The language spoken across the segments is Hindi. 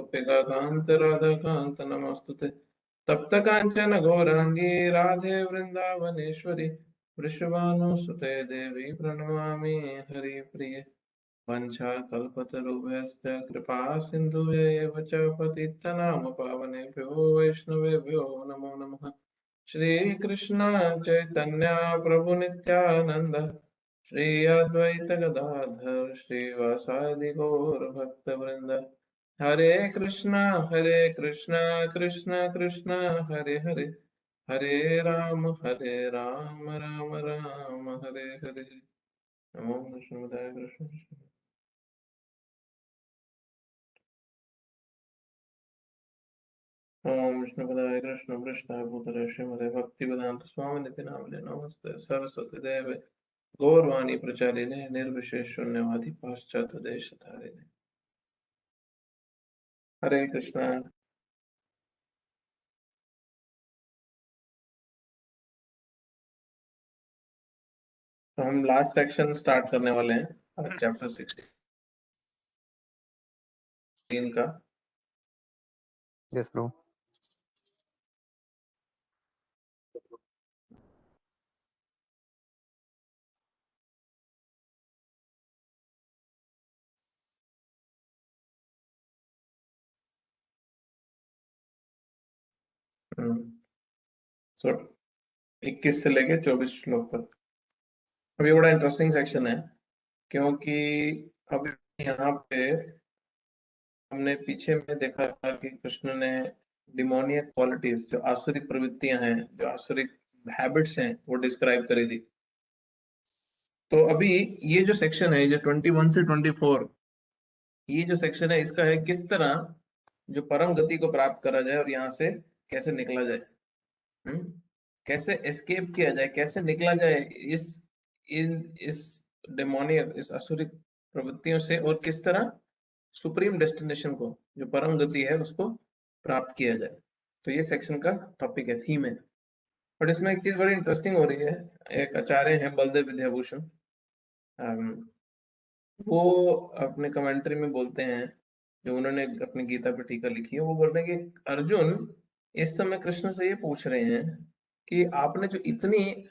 गोपिका कांत राधा कांत नमोस्तुते। तप्त कांचन गौरांगी राधे वृंदावनेश्वरी वृषभानुसुते देवी प्रणमामि हरिप्रिये। वंशाकल्पतरुभ्यश्च कृपा सिन्धुभ्यैव च पतितनाम पावनेभ्यो वैष्णवेभ्यो नमो नमः। श्रीकृष्ण चैतन्य प्रभु नित्यानंद श्री अद्वैत गदाधर श्रीवासादि गौर भक्तवृंद। हरे कृष्णा कृष्ण कृष्ण हरे हरे, हरे राम राम राम हरे हरे। नमो विष्णुपदाय कृष्ण कृष्ण। ओम विष्णुपदाय कृष्ण कृष्णाय भूतले श्रीमते भक्तिवेदांत स्वामी निति नामिने नमस्ते सरस्वती देवे गौरवाणी प्रचारिणे निर्विशेष शून्यवादी पाश्चात्य देश धारिणे। हरे कृष्णा। तो हम लास्ट सेक्शन स्टार्ट करने वाले हैं चैप्टर 16 का। Yes bro. सो 21 से लेके 24 श्लोक तक। अभी बड़ा इंटरेस्टिंग सेक्शन है क्योंकि अभी यहाँ पे हमने पीछे में देखा था कि कृष्ण ने डिमोनियक क्वालिटीज, जो आसुरिक प्रवृत्तियां हैं, जो आसुरिक हैबिट्स हैं, वो डिस्क्राइब करी थी। तो अभी ये जो सेक्शन है, जो 21 से 24, ये जो सेक्शन है, इसका है किस तरह जो परम गति को प्राप्त करा जाए और यहाँ से कैसे निकला जाए। कैसे एस्केप किया जाए, कैसे निकला जाए इस डेमोनियक, इस असुरिक प्रवृत्तियों से, और किस तरह सुप्रीम डेस्टिनेशन को, जो परम गति है, उसको प्राप्त किया जाए। तो ये सेक्शन का टॉपिक है, थीम है। बट इसमें एक चीज बड़ी इंटरेस्टिंग हो रही है। एक आचार्य हैं बलदेव विद्याभूषण, वो अपने कमेंट्री में बोलते हैं, जो उन्होंने अपनी गीता पर टीका लिखी है, वो बोल रहे हैं कि अर्जुन इस समय कृष्ण से ये पूछ रहे हैं कि आपने जो इतनी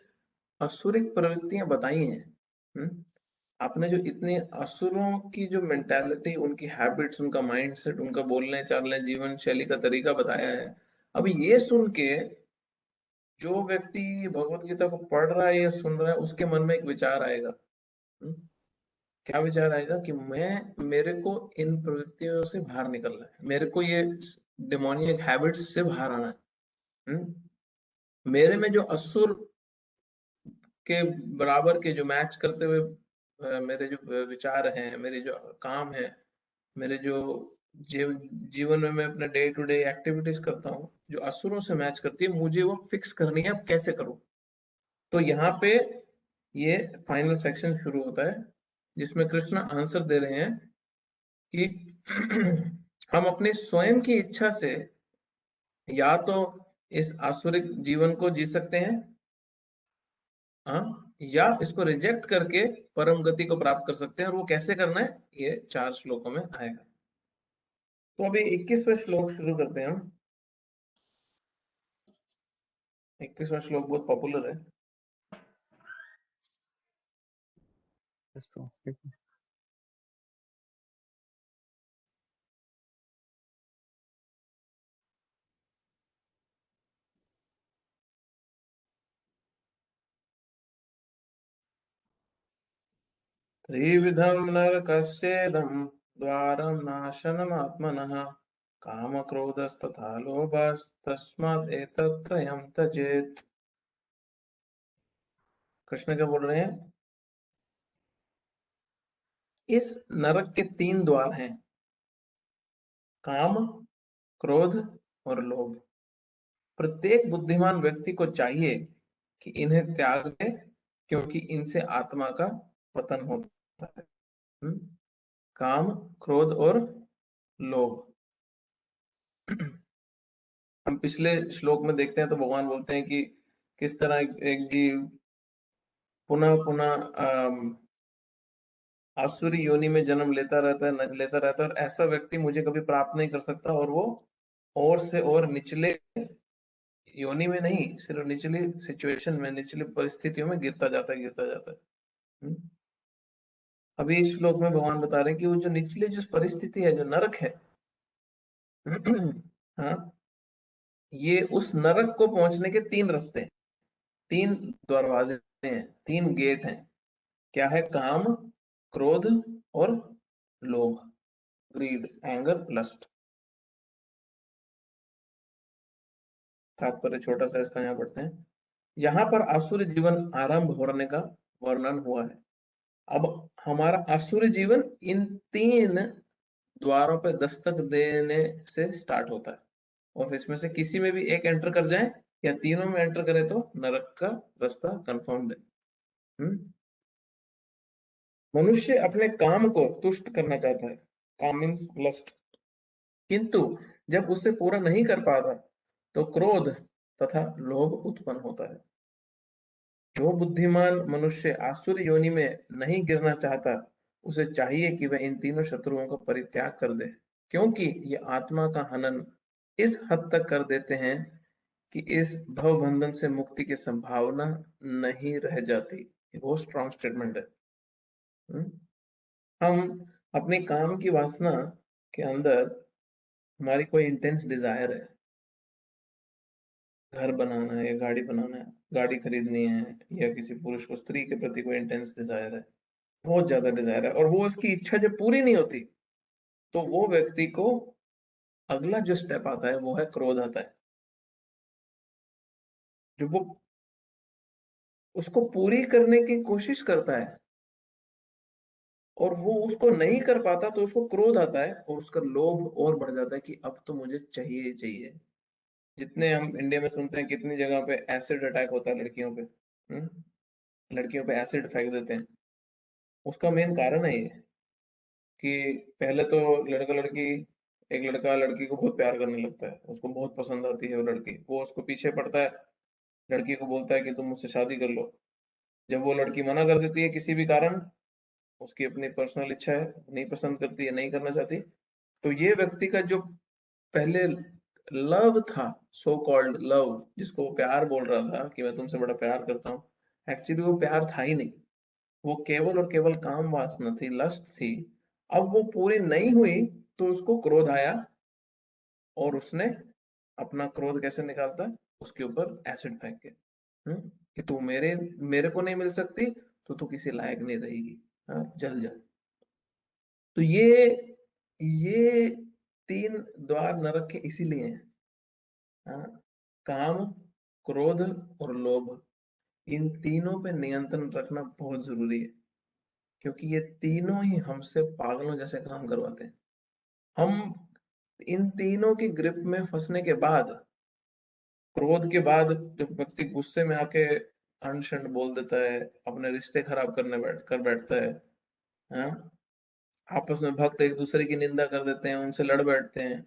असुरिक प्रवृत्तियां बताई हैं, आपने जो इतने असुरों की जो मेंटालिटी, उनकी हैबिट्स, उनका माइंडसेट, उनका बोलने चालने, जीवन शैली का तरीका बताया है, अब ये सुन के जो व्यक्ति भगवत गीता को पढ़ रहा है या सुन रहा है, उसके मन में एक विचार आएगा। क्या विचार आएगा कि मेरे को इन प्रवृत्तियों से बाहर निकलना है, मेरे को ये डिमोनियक हैबिट्स से बाहर आना है। मेरे में जो असुर के बराबर के, जो मैच करते हुए मेरे जो विचार हैं, मेरे जो काम है, मेरे जो जीवन में मैं अपने डे टू डे एक्टिविटीज करता हूँ, जो असुरों से मैच करती है, मुझे वो फिक्स करनी है। अब कैसे करूं? तो यहाँ पे ये फाइनल सेक्शन शुरू होता है, जिसमें कृष्ण आंसर दे रहे हैं कि हम अपनी स्वयं की इच्छा से या तो इस आसुरिक जीवन को जी सकते हैं, या इसको रिजेक्ट करके परम गति को प्राप्त कर सकते हैं। और वो कैसे करना है, ये 4 श्लोकों में आएगा। तो अभी 21वां श्लोक शुरू करते हैं हम। 21वां श्लोक बहुत पॉपुलर है। Yes bro. त्रिविधं नरकस्येदं द्वारं नाशनमात्मनः कामक्रोधस्तथा लोभस्तस्मात् एतत्त्रयं त्यजेत्। कृष्ण क्या बोल रहे हैं? इस नरक के 3 द्वार हैं, काम, क्रोध और लोभ। प्रत्येक बुद्धिमान व्यक्ति को चाहिए कि इन्हें त्याग दे, क्योंकि इनसे आत्मा का पतन होता है। काम, क्रोध और लोभ। हम पिछले श्लोक में देखते हैं तो भगवान बोलते हैं कि किस तरह एक जीव पुनः पुनः आसुरी योनि में जन्म लेता रहता है, लेता रहता है, और ऐसा व्यक्ति मुझे कभी प्राप्त नहीं कर सकता, और वो और से और निचले योनि में नहीं, सिर्फ निचली सिचुएशन में, निचली परिस्थितियों में गिरता जाता है, गिरता जाता है। अभी इस श्लोक में भगवान बता रहे हैं कि वो जो निचली जो परिस्थिति है, जो नरक है, हाँ, ये उस नरक को पहुंचने के 3 रास्ते हैं, 3 दरवाजे हैं, 3 गेट हैं। क्या है? काम, क्रोध और लोभ, ग्रीड, एंगर, लस्ट। तात्पर्य छोटा सा इसका यहाँ पढ़ते हैं। यहाँ पर आसुरी जीवन आरंभ होने का वर्णन हुआ है। अब हमारा आसुरी जीवन इन 3 द्वारों पे दस्तक देने से स्टार्ट होता है, और इसमें से किसी में भी एक एंटर कर जाए या तीनों में एंटर करे तो नरक का रास्ता कंफर्म है। मनुष्य अपने काम को तुष्ट करना चाहता है, काम मीन्स लस्ट, किंतु जब उससे पूरा नहीं कर पाता तो क्रोध तथा लोभ उत्पन्न होता है। जो बुद्धिमान मनुष्य आसुरी योनि में नहीं गिरना चाहता, उसे चाहिए कि वह इन तीनों शत्रुओं का परित्याग कर दे, क्योंकि ये आत्मा का हनन इस हद तक कर देते हैं कि इस भव बंधन से मुक्ति की संभावना नहीं रह जाती। ये बहुत स्ट्रॉन्ग स्टेटमेंट है। हम्म? हम अपने काम की वासना के अंदर, हमारी कोई इंटेंस डिजायर है, घर बनाना है या गाड़ी बनाना है, गाड़ी खरीदनी है, या किसी पुरुष को स्त्री के प्रति कोई इंटेंस डिजायर है, बहुत ज्यादा डिजायर है, और वो उसकी इच्छा जब पूरी नहीं होती, तो वो व्यक्ति को अगला जो स्टेप आता है वो है क्रोध आता है। जब वो उसको पूरी करने की कोशिश करता है और वो उसको नहीं कर पाता, तो उसको क्रोध आता है, और उसका लोभ और बढ़ जाता है कि अब तो मुझे चाहिए ही चाहिए। जितने हम इंडिया में सुनते हैं, कितनी जगह पे एसिड अटैक होता है लड़कियों पे, लड़कियों पे एसिड फेंक देते हैं। उसका मेन कारण है ये कि पहले तो लड़का लड़की, एक लड़का लड़की को बहुत प्यार करने लगता है, उसको बहुत पसंद आती है वो लड़की, वो उसको पीछे पड़ता है, लड़की को बोलता है कि तुम मुझसे शादी कर लो। जब वो लड़की मना कर देती है किसी भी कारण, उसकी अपनी पर्सनल इच्छा है, नहीं पसंद करती है, नहीं करना चाहती, तो ये व्यक्ति का जो पहले लव था, सो कॉल्ड लव, जिसको वो प्यार बोल रहा था कि मैं तुमसे बड़ा प्यार करता हूँ, एक्चुअली वो प्यार था ही नहीं, वो केवल और केवल काम वासना थी, लस्ट थी। अब वो पूरी नहीं हुई तो उसको क्रोध आया, और उसने अपना क्रोध कैसे निकालता है? उसके ऊपर एसिड फेंक के, कि तू मेरे मेरे को नहीं मिल सकती, तो तू किसी लायक नहीं रहेगी, हाँ, जल जा। तो ये 3 द्वार नरक के इसीलिए हैं। हाँ, काम, क्रोध और लोभ, इन तीनों पे नियंत्रण रखना बहुत जरूरी है, क्योंकि ये तीनों ही हमसे पागलों जैसे काम करवाते हैं। हम इन तीनों की ग्रिप में फंसने के बाद, क्रोध के बाद, जब व्यक्ति गुस्से में आके अनशंड बोल देता है, अपने रिश्ते खराब कर बैठता है, हाँ, आपस में भक्त एक दूसरे की निंदा कर देते हैं, उनसे लड़ बैठते हैं,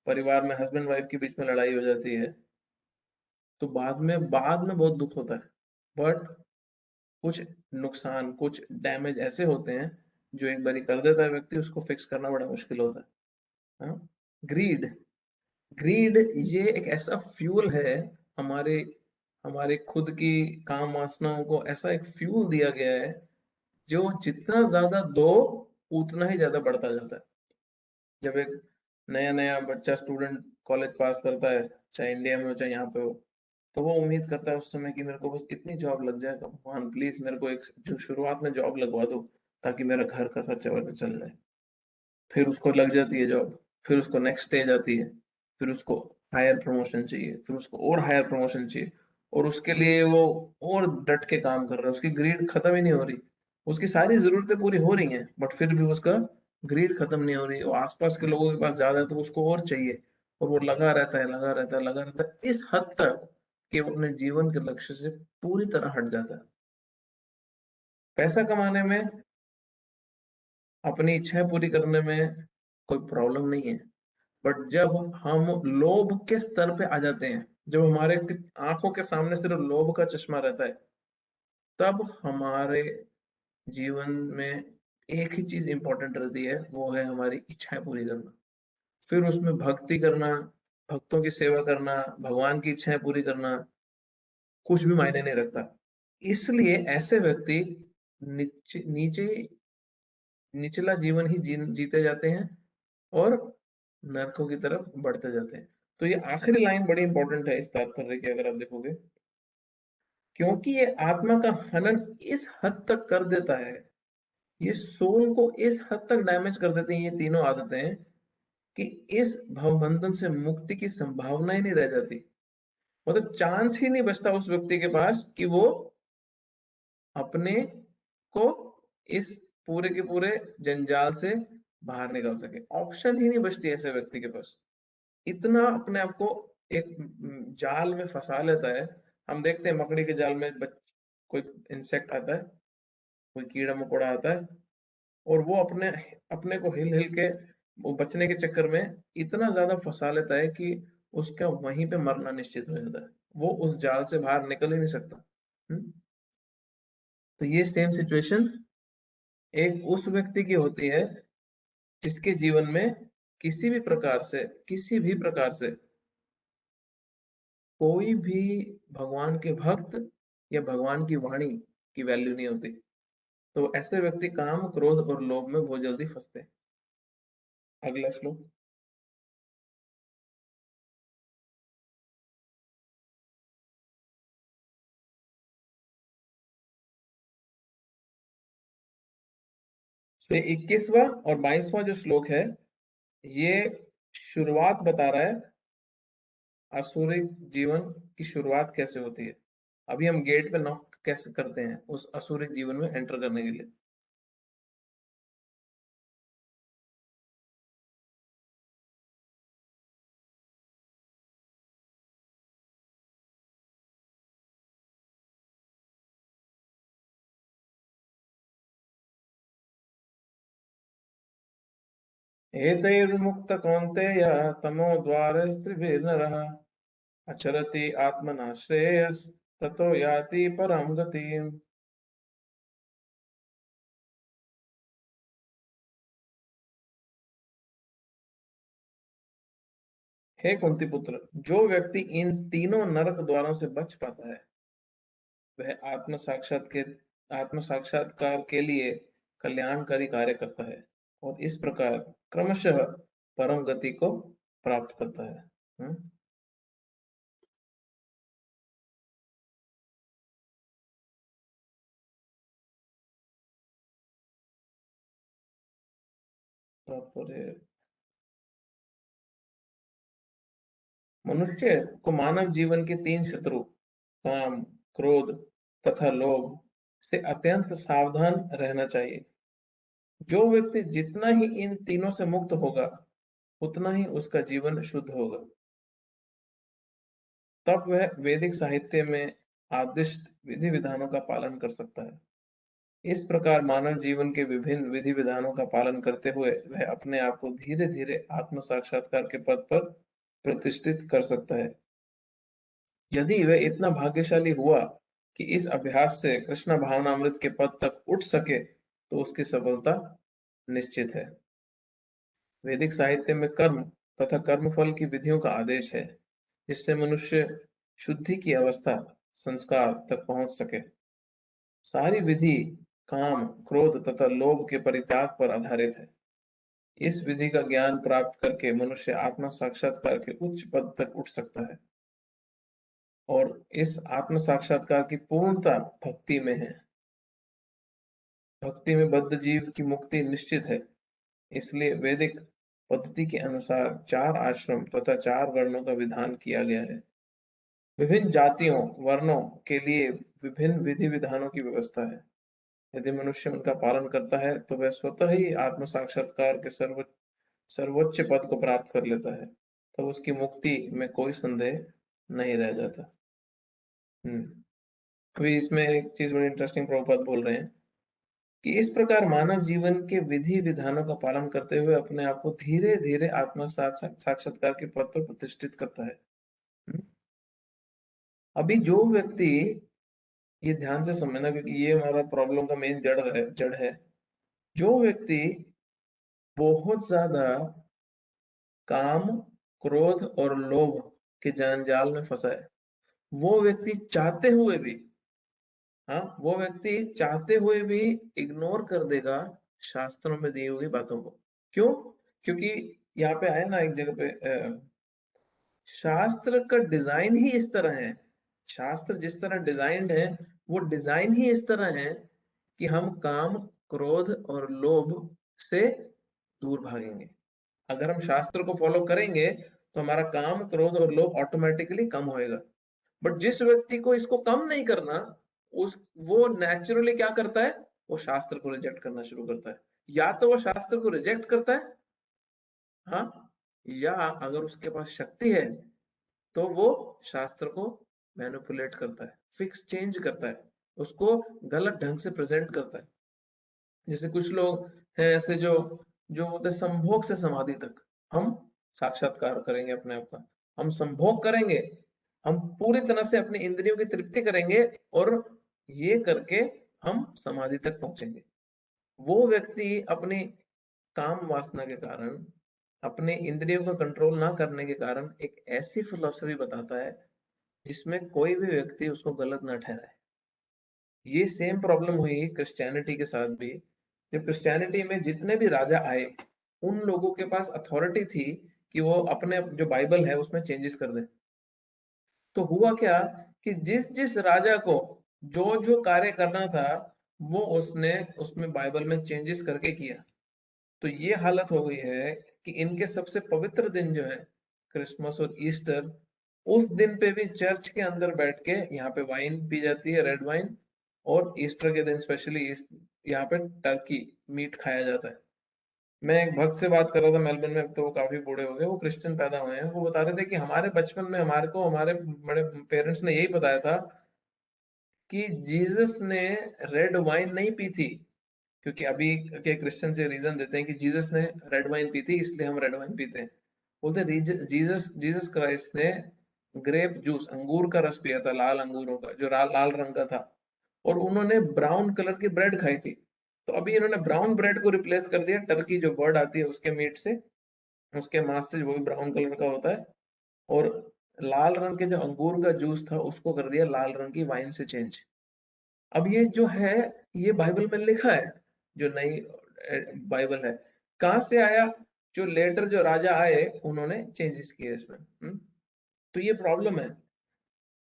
परिवार में हस्बैंड वाइफ के बीच में लड़ाई हो जाती है, तो बाद में बहुत दुख होता है, बट कुछ नुकसान, कुछ डैमेज ऐसे होते हैं जो एक बारी कर देता है व्यक्ति, उसको फिक्स करना बड़ा मुश्किल होता है। हाँ? ग्रीड, ग्रीड ये एक ऐसा फ्यूल है, हमारे हमारे खुद की काम वासनाओं को ऐसा एक फ्यूल दिया गया है, जो जितना ज्यादा दो उतना ही ज्यादा बढ़ता जाता है। जब एक नया नया बच्चा स्टूडेंट कॉलेज पास करता है, चाहे इंडिया में हो चाहे यहाँ पे हो, तो वो उम्मीद करता है उस समय कि मेरे को बस इतनी जॉब लग जाए, भगवान प्लीज मेरे को एक जो शुरुआत में जॉब लगवा दो, ताकि मेरा घर का खर्चा वर्चा चल जाए। फिर उसको लग जाती है जॉब, फिर उसको नेक्स्ट स्टेज आती है, फिर उसको हायर प्रमोशन चाहिए, फिर उसको और हायर प्रमोशन चाहिए, और उसके लिए वो और डट के काम कर रहा है, उसकी ग्रीड खत्म ही नहीं हो रही। उसकी सारी जरूरतें पूरी हो रही हैं, बट फिर भी उसका ग्रीड खत्म नहीं हो रही, वो आसपास के लोगों के पास ज्यादा है तो उसको और चाहिए, और वो लगा रहता है, लगा रहता है, लगा रहता है, इस हद तक कि वो अपने जीवन के लक्ष्य से पूरी तरह हट जाता है। पैसा कमाने में, अपनी इच्छाएं पूरी करने में कोई प्रॉब्लम नहीं है, बट जब हम लोभ के स्तर पे आ जाते हैं, जब हमारे आंखों के सामने सिर्फ लोभ का चश्मा रहता है, तब हमारे जीवन में एक ही चीज इंपॉर्टेंट रहती है, वो है हमारी इच्छाएं पूरी करना। फिर उसमें भक्ति करना, भक्तों की सेवा करना, भगवान की इच्छाएं पूरी करना, कुछ भी मायने नहीं रखता। इसलिए ऐसे व्यक्ति नीचे नीचे निचला जीवन ही जीते जाते हैं और नरकों की तरफ बढ़ते जाते हैं। तो ये आखिरी लाइन बड़ी इंपॉर्टेंट है इस तात्पर्य की, अगर आप देखोगे, क्योंकि ये आत्मा का हनन इस हद तक कर देता है, ये सोल को इस हद तक डैमेज कर देते हैं ये तीनों आदतें, कि इस भवबंधन से मुक्ति की संभावना ही नहीं रह जाती। मतलब चांस ही नहीं बचता उस व्यक्ति के पास कि वो अपने को इस पूरे के पूरे जंजाल से बाहर निकाल सके। ऑप्शन ही नहीं बचती ऐसे व्यक्ति के पास। इतना अपने आप को एक जाल में फंसा लेता है। हम देखते हैं मकड़ी के जाल में कोई इंसेक्ट आता है, कोई कीड़ा मकोड़ा आता है, और वो अपने अपने को हिल हिल के वो बचने के चक्कर में इतना ज्यादा फंसा लेता है कि उसका वहीं पे मरना निश्चित हो जाता है। वो उस जाल से बाहर निकल ही नहीं सकता। तो ये सेम सिचुएशन एक उस व्यक्ति की होती है जिसके जीवन में किसी भी प्रकार से कोई भी भगवान के भक्त या भगवान की वाणी की वैल्यू नहीं होती। तो ऐसे व्यक्ति काम, क्रोध और लोभ में बहुत जल्दी फंसते हैं। अगला श्लोक। तो 21वां और 22वां जो श्लोक है, ये शुरुआत बता रहा है असुरिक जीवन की शुरुआत कैसे होती है। अभी हम गेट पे नॉक कैसे करते हैं उस असुरिक जीवन में एंटर करने के लिए। एतैर्मुक्त कौन्तेय तमो द्वारस्त्रिभिर्नरः अचरति आत्मना श्रेयस ततो याति परम गतिम्। हे कुंती पुत्र, जो व्यक्ति इन तीनों नरक द्वारों से बच पाता है, वह आत्म साक्षात्कार के लिए कल्याणकारी कार्य करता है और इस प्रकार क्रमशः परम गति को प्राप्त करता है। तात्पर्य, मनुष्य को मानव जीवन के तीन शत्रु काम, क्रोध तथा लोभ से अत्यंत सावधान रहना चाहिए। जो व्यक्ति जितना ही इन तीनों से मुक्त होगा, उतना ही उसका जीवन शुद्ध होगा। तब वह वैदिक साहित्य में आदिष्ट विधि विधानों का पालन कर सकता है। इस प्रकार मानव जीवन के विभिन्न विधि विधानों का पालन करते हुए वह अपने आप को धीरे धीरे आत्म साक्षात्कार के पद पर प्रतिष्ठित कर सकता है। यदि वह इतना भाग्यशाली हुआ कि इस अभ्यास से कृष्ण भावनामृत के पद तक उठ सके, तो उसकी सफलता निश्चित है। वैदिक साहित्य में कर्म तथा कर्मफल की विधियों का आदेश है, जिससे मनुष्य शुद्धि की अवस्था संस्कार तक पहुंच सके। सारी विधि काम, क्रोध तथा लोभ के परित्याग पर आधारित है। इस विधि का ज्ञान प्राप्त करके मनुष्य आत्म साक्षात्कार के उच्च पद तक उठ सकता है और इस आत्म साक्षात्कार की पूर्णता भक्ति में है। भक्ति में बद्ध जीव की मुक्ति निश्चित है। इसलिए वैदिक पद्धति के अनुसार 4 आश्रम तथा 4 वर्णों का विधान किया गया है। विभिन्न जातियों वर्णों के लिए विभिन्न विधि विधानों की व्यवस्था है। यदि मनुष्य उनका पालन करता है तो वह स्वतः ही आत्म साक्षात्कार के सर्वोच्च पद को प्राप्त कर लेता है। तब उसकी मुक्ति में कोई संदेह नहीं रह जाता। अभी इसमें एक चीज बड़ी इंटरेस्टिंग प्रभुपाद बोल रहे हैं कि इस प्रकार मानव जीवन के विधि विधानों का पालन करते हुए अपने आप को धीरे धीरे आत्म साक्षात्कार के पद पर प्रतिष्ठित करता है। अभी जो व्यक्ति, ये ध्यान से समझना क्योंकि ये हमारा प्रॉब्लम का मेन जड़ है। जो व्यक्ति बहुत ज्यादा काम, क्रोध और लोभ के जंजाल में फंसा है, वो व्यक्ति चाहते हुए भी, हाँ, वो व्यक्ति चाहते हुए भी इग्नोर कर देगा शास्त्रों में दी हुई बातों को। क्यों? क्योंकि यहाँ पे आया ना एक जगह पे, शास्त्र का डिजाइन ही इस तरह है, शास्त्र जिस तरह डिजाइंड है, वो डिजाइन ही इस तरह है कि हम काम, क्रोध और लोभ से दूर भागेंगे। अगर हम शास्त्र को फॉलो करेंगे तो हमारा काम, क्रोध और लोभ ऑटोमेटिकली कम होएगा। बट जिस व्यक्ति को इसको कम नहीं करना, उस वो नेचुरली क्या करता है? वो शास्त्र को रिजेक्ट करना शुरू करता है। या तो वो शास्त्र को रिजेक्ट करता है, हाँ, या अगर उसके पास शक्ति है तो वो शास्त्र को मैनिपुलेट करता है, फिक्स चेंज करता है, उसको गलत ढंग से प्रेजेंट करता है। जैसे कुछ लोग हैं ऐसे जो जो बोलते हैं संभोग से समाधि तक हम साक्षात्कार करेंगे अपने आप का, हम संभोग करेंगे, हम पूरी तरह से अपनी इंद्रियों की तृप्ति करेंगे और ये करके हम समाधि तक पहुंचेंगे। वो व्यक्ति अपनी काम वासना के कारण, अपने इंद्रियों का कंट्रोल ना करने के कारण एक ऐसी फिलॉसफी बताता है जिसमें कोई भी व्यक्ति उसको गलत ना ठहराए। ये सेम प्रॉब्लम हुई क्रिश्चियनिटी के साथ भी। जब क्रिश्चियनिटी में जितने भी राजा आए, उन लोगों के पास अथॉरिटी थी कि वो अपने जो बाइबल है उसमें चेंजेस कर दें। तो हुआ क्या कि जिस जिस राजा को जो जो कार्य करना था, वो उसने उसमें बाइबल में चेंजेस करके किया। तो ये हालत हो गई है कि इनके सबसे पवित्र दिन जो है क्रिसमस और ईस्टर, उस दिन पे भी चर्च के अंदर बैठ के यहाँ पे वाइन पी जाती है, रेड वाइन, और ईस्टर के दिन स्पेशली यहाँ पे टर्की मीट खाया जाता है। मैं एक भक्त से बात कर रहा था मेलबर्न में, अब तो वो काफी बूढ़े हो गए, वो क्रिश्चियन पैदा हुए हैं। वो बता रहे थे कि हमारे बचपन में हमारे को हमारे बड़े पेरेंट्स ने यही बताया था कि जीसस ने रेड वाइन नहीं पी थी, क्योंकि अभी के क्रिश्चियन से रीजन देते हैं कि जीसस ने रेड वाइन पी थी इसलिए हम रेड वाइन पीते हैं। बोलते जीसस जीसस क्राइस्ट ने ग्रेप जूस, अंगूर का रस पिया था, लाल अंगूरों का जो लाल रंग का था, और उन्होंने ब्राउन कलर की ब्रेड खाई थी। तो अभी इन्होंने ब्राउन ब्रेड को रिप्लेस कर दिया टर्की जो बर्ड आती है उसके मीट से, उसके मांस से, वो भी ब्राउन कलर का होता है, और लाल रंग के जो अंगूर का जूस था उसको कर दिया लाल रंग की वाइन से चेंज। अब ये जो है, ये बाइबल में लिखा है, जो नई बाइबल है, कहाँ से आया? जो लेटर जो राजा आए उन्होंने चेंजेस किए इसमें। तो ये प्रॉब्लम है।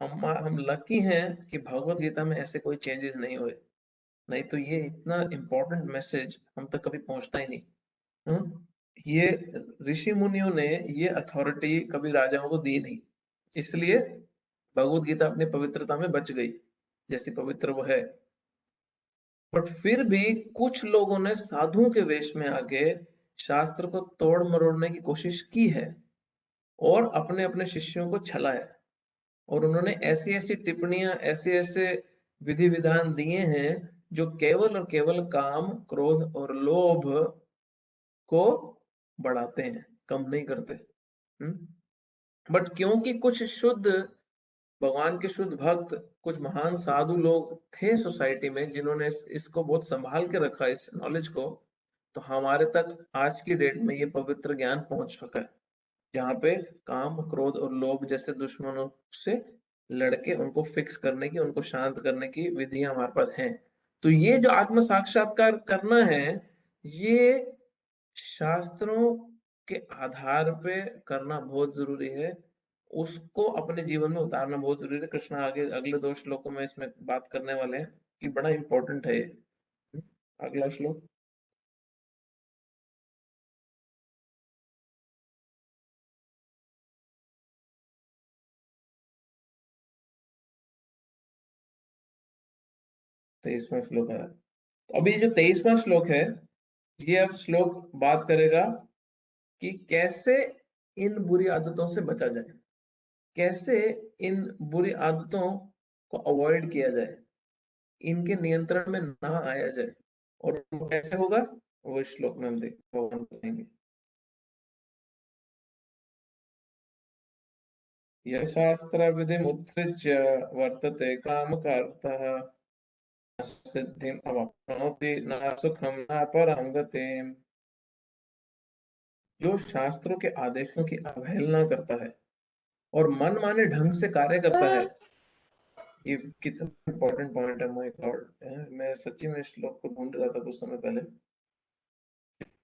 हम लकी हैं कि भगवत गीता में ऐसे कोई चेंजेस नहीं हुए, नहीं तो ये इतना इम्पोर्टेंट मैसेज हम तक कभी पहुंचता ही नहीं। हम्म? ये ऋषि मुनियों ने ये अथॉरिटी कभी राजाओं को दी नहीं, इसलिए भगवत गीता अपनी पवित्रता में बच गई, जैसी पवित्र वो है। बट फिर भी कुछ लोगों ने साधुओं के वेश में आके शास्त्र को तोड़ मरोड़ने की कोशिश की है और अपने अपने शिष्यों को छला है, और उन्होंने ऐसी ऐसी टिप्पणियां, ऐसे ऐसे विधि विधान दिए हैं जो केवल और केवल काम, क्रोध और लोभ को बढ़ाते हैं, कम नहीं करते। बट क्योंकि कुछ शुद्ध, भगवान के शुद्ध भक्त, कुछ महान साधु लोग थे सोसाइटी में जिन्होंने इसको बहुत संभाल के रखा, इस नॉलेज को, तो हमारे तक आज की डेट में ये पवित्र ज्ञान पहुंच चुका है, जहाँ पे काम, क्रोध और लोभ जैसे दुश्मनों से लड़के उनको फिक्स करने की, उनको शांत करने की विधियां हमारे पास हैं। तो ये जो आत्म साक्षात्कार करना है, ये शास्त्रों के आधार पे करना बहुत जरूरी है, उसको अपने जीवन में उतारना बहुत जरूरी है। कृष्ण आगे अगले 2 श्लोकों में इसमें बात करने वाले हैं कि बड़ा इंपॉर्टेंट है ये। अगला श्लोक। 23वां श्लोक है। तो अभी जो 23वां श्लोक है, ये अब श्लोक बात करेगा कि कैसे इन बुरी आदतों से बचा जाए, कैसे इन बुरी आदतों को अवॉइड किया जाए, इनके नियंत्रण में ना आया जाए, और वो कैसे होगा वो इस श्लोक में हम देखेंगे। यह शास्त्र विधि मुत्सृज्य वर्तते काम का अर्थः सिद्धिम अवाप्नोति न सुखम न परम गतिम। जो शास्त्रों के आदेशों की अवहेलना करता है और मन माने ढंग से कार्य करता है, ये कितना इंपॉर्टेंट पॉइंट है माय गॉड। मैं सच्ची में इस श्लोक को ढूंढ रहा था कुछ समय पहले।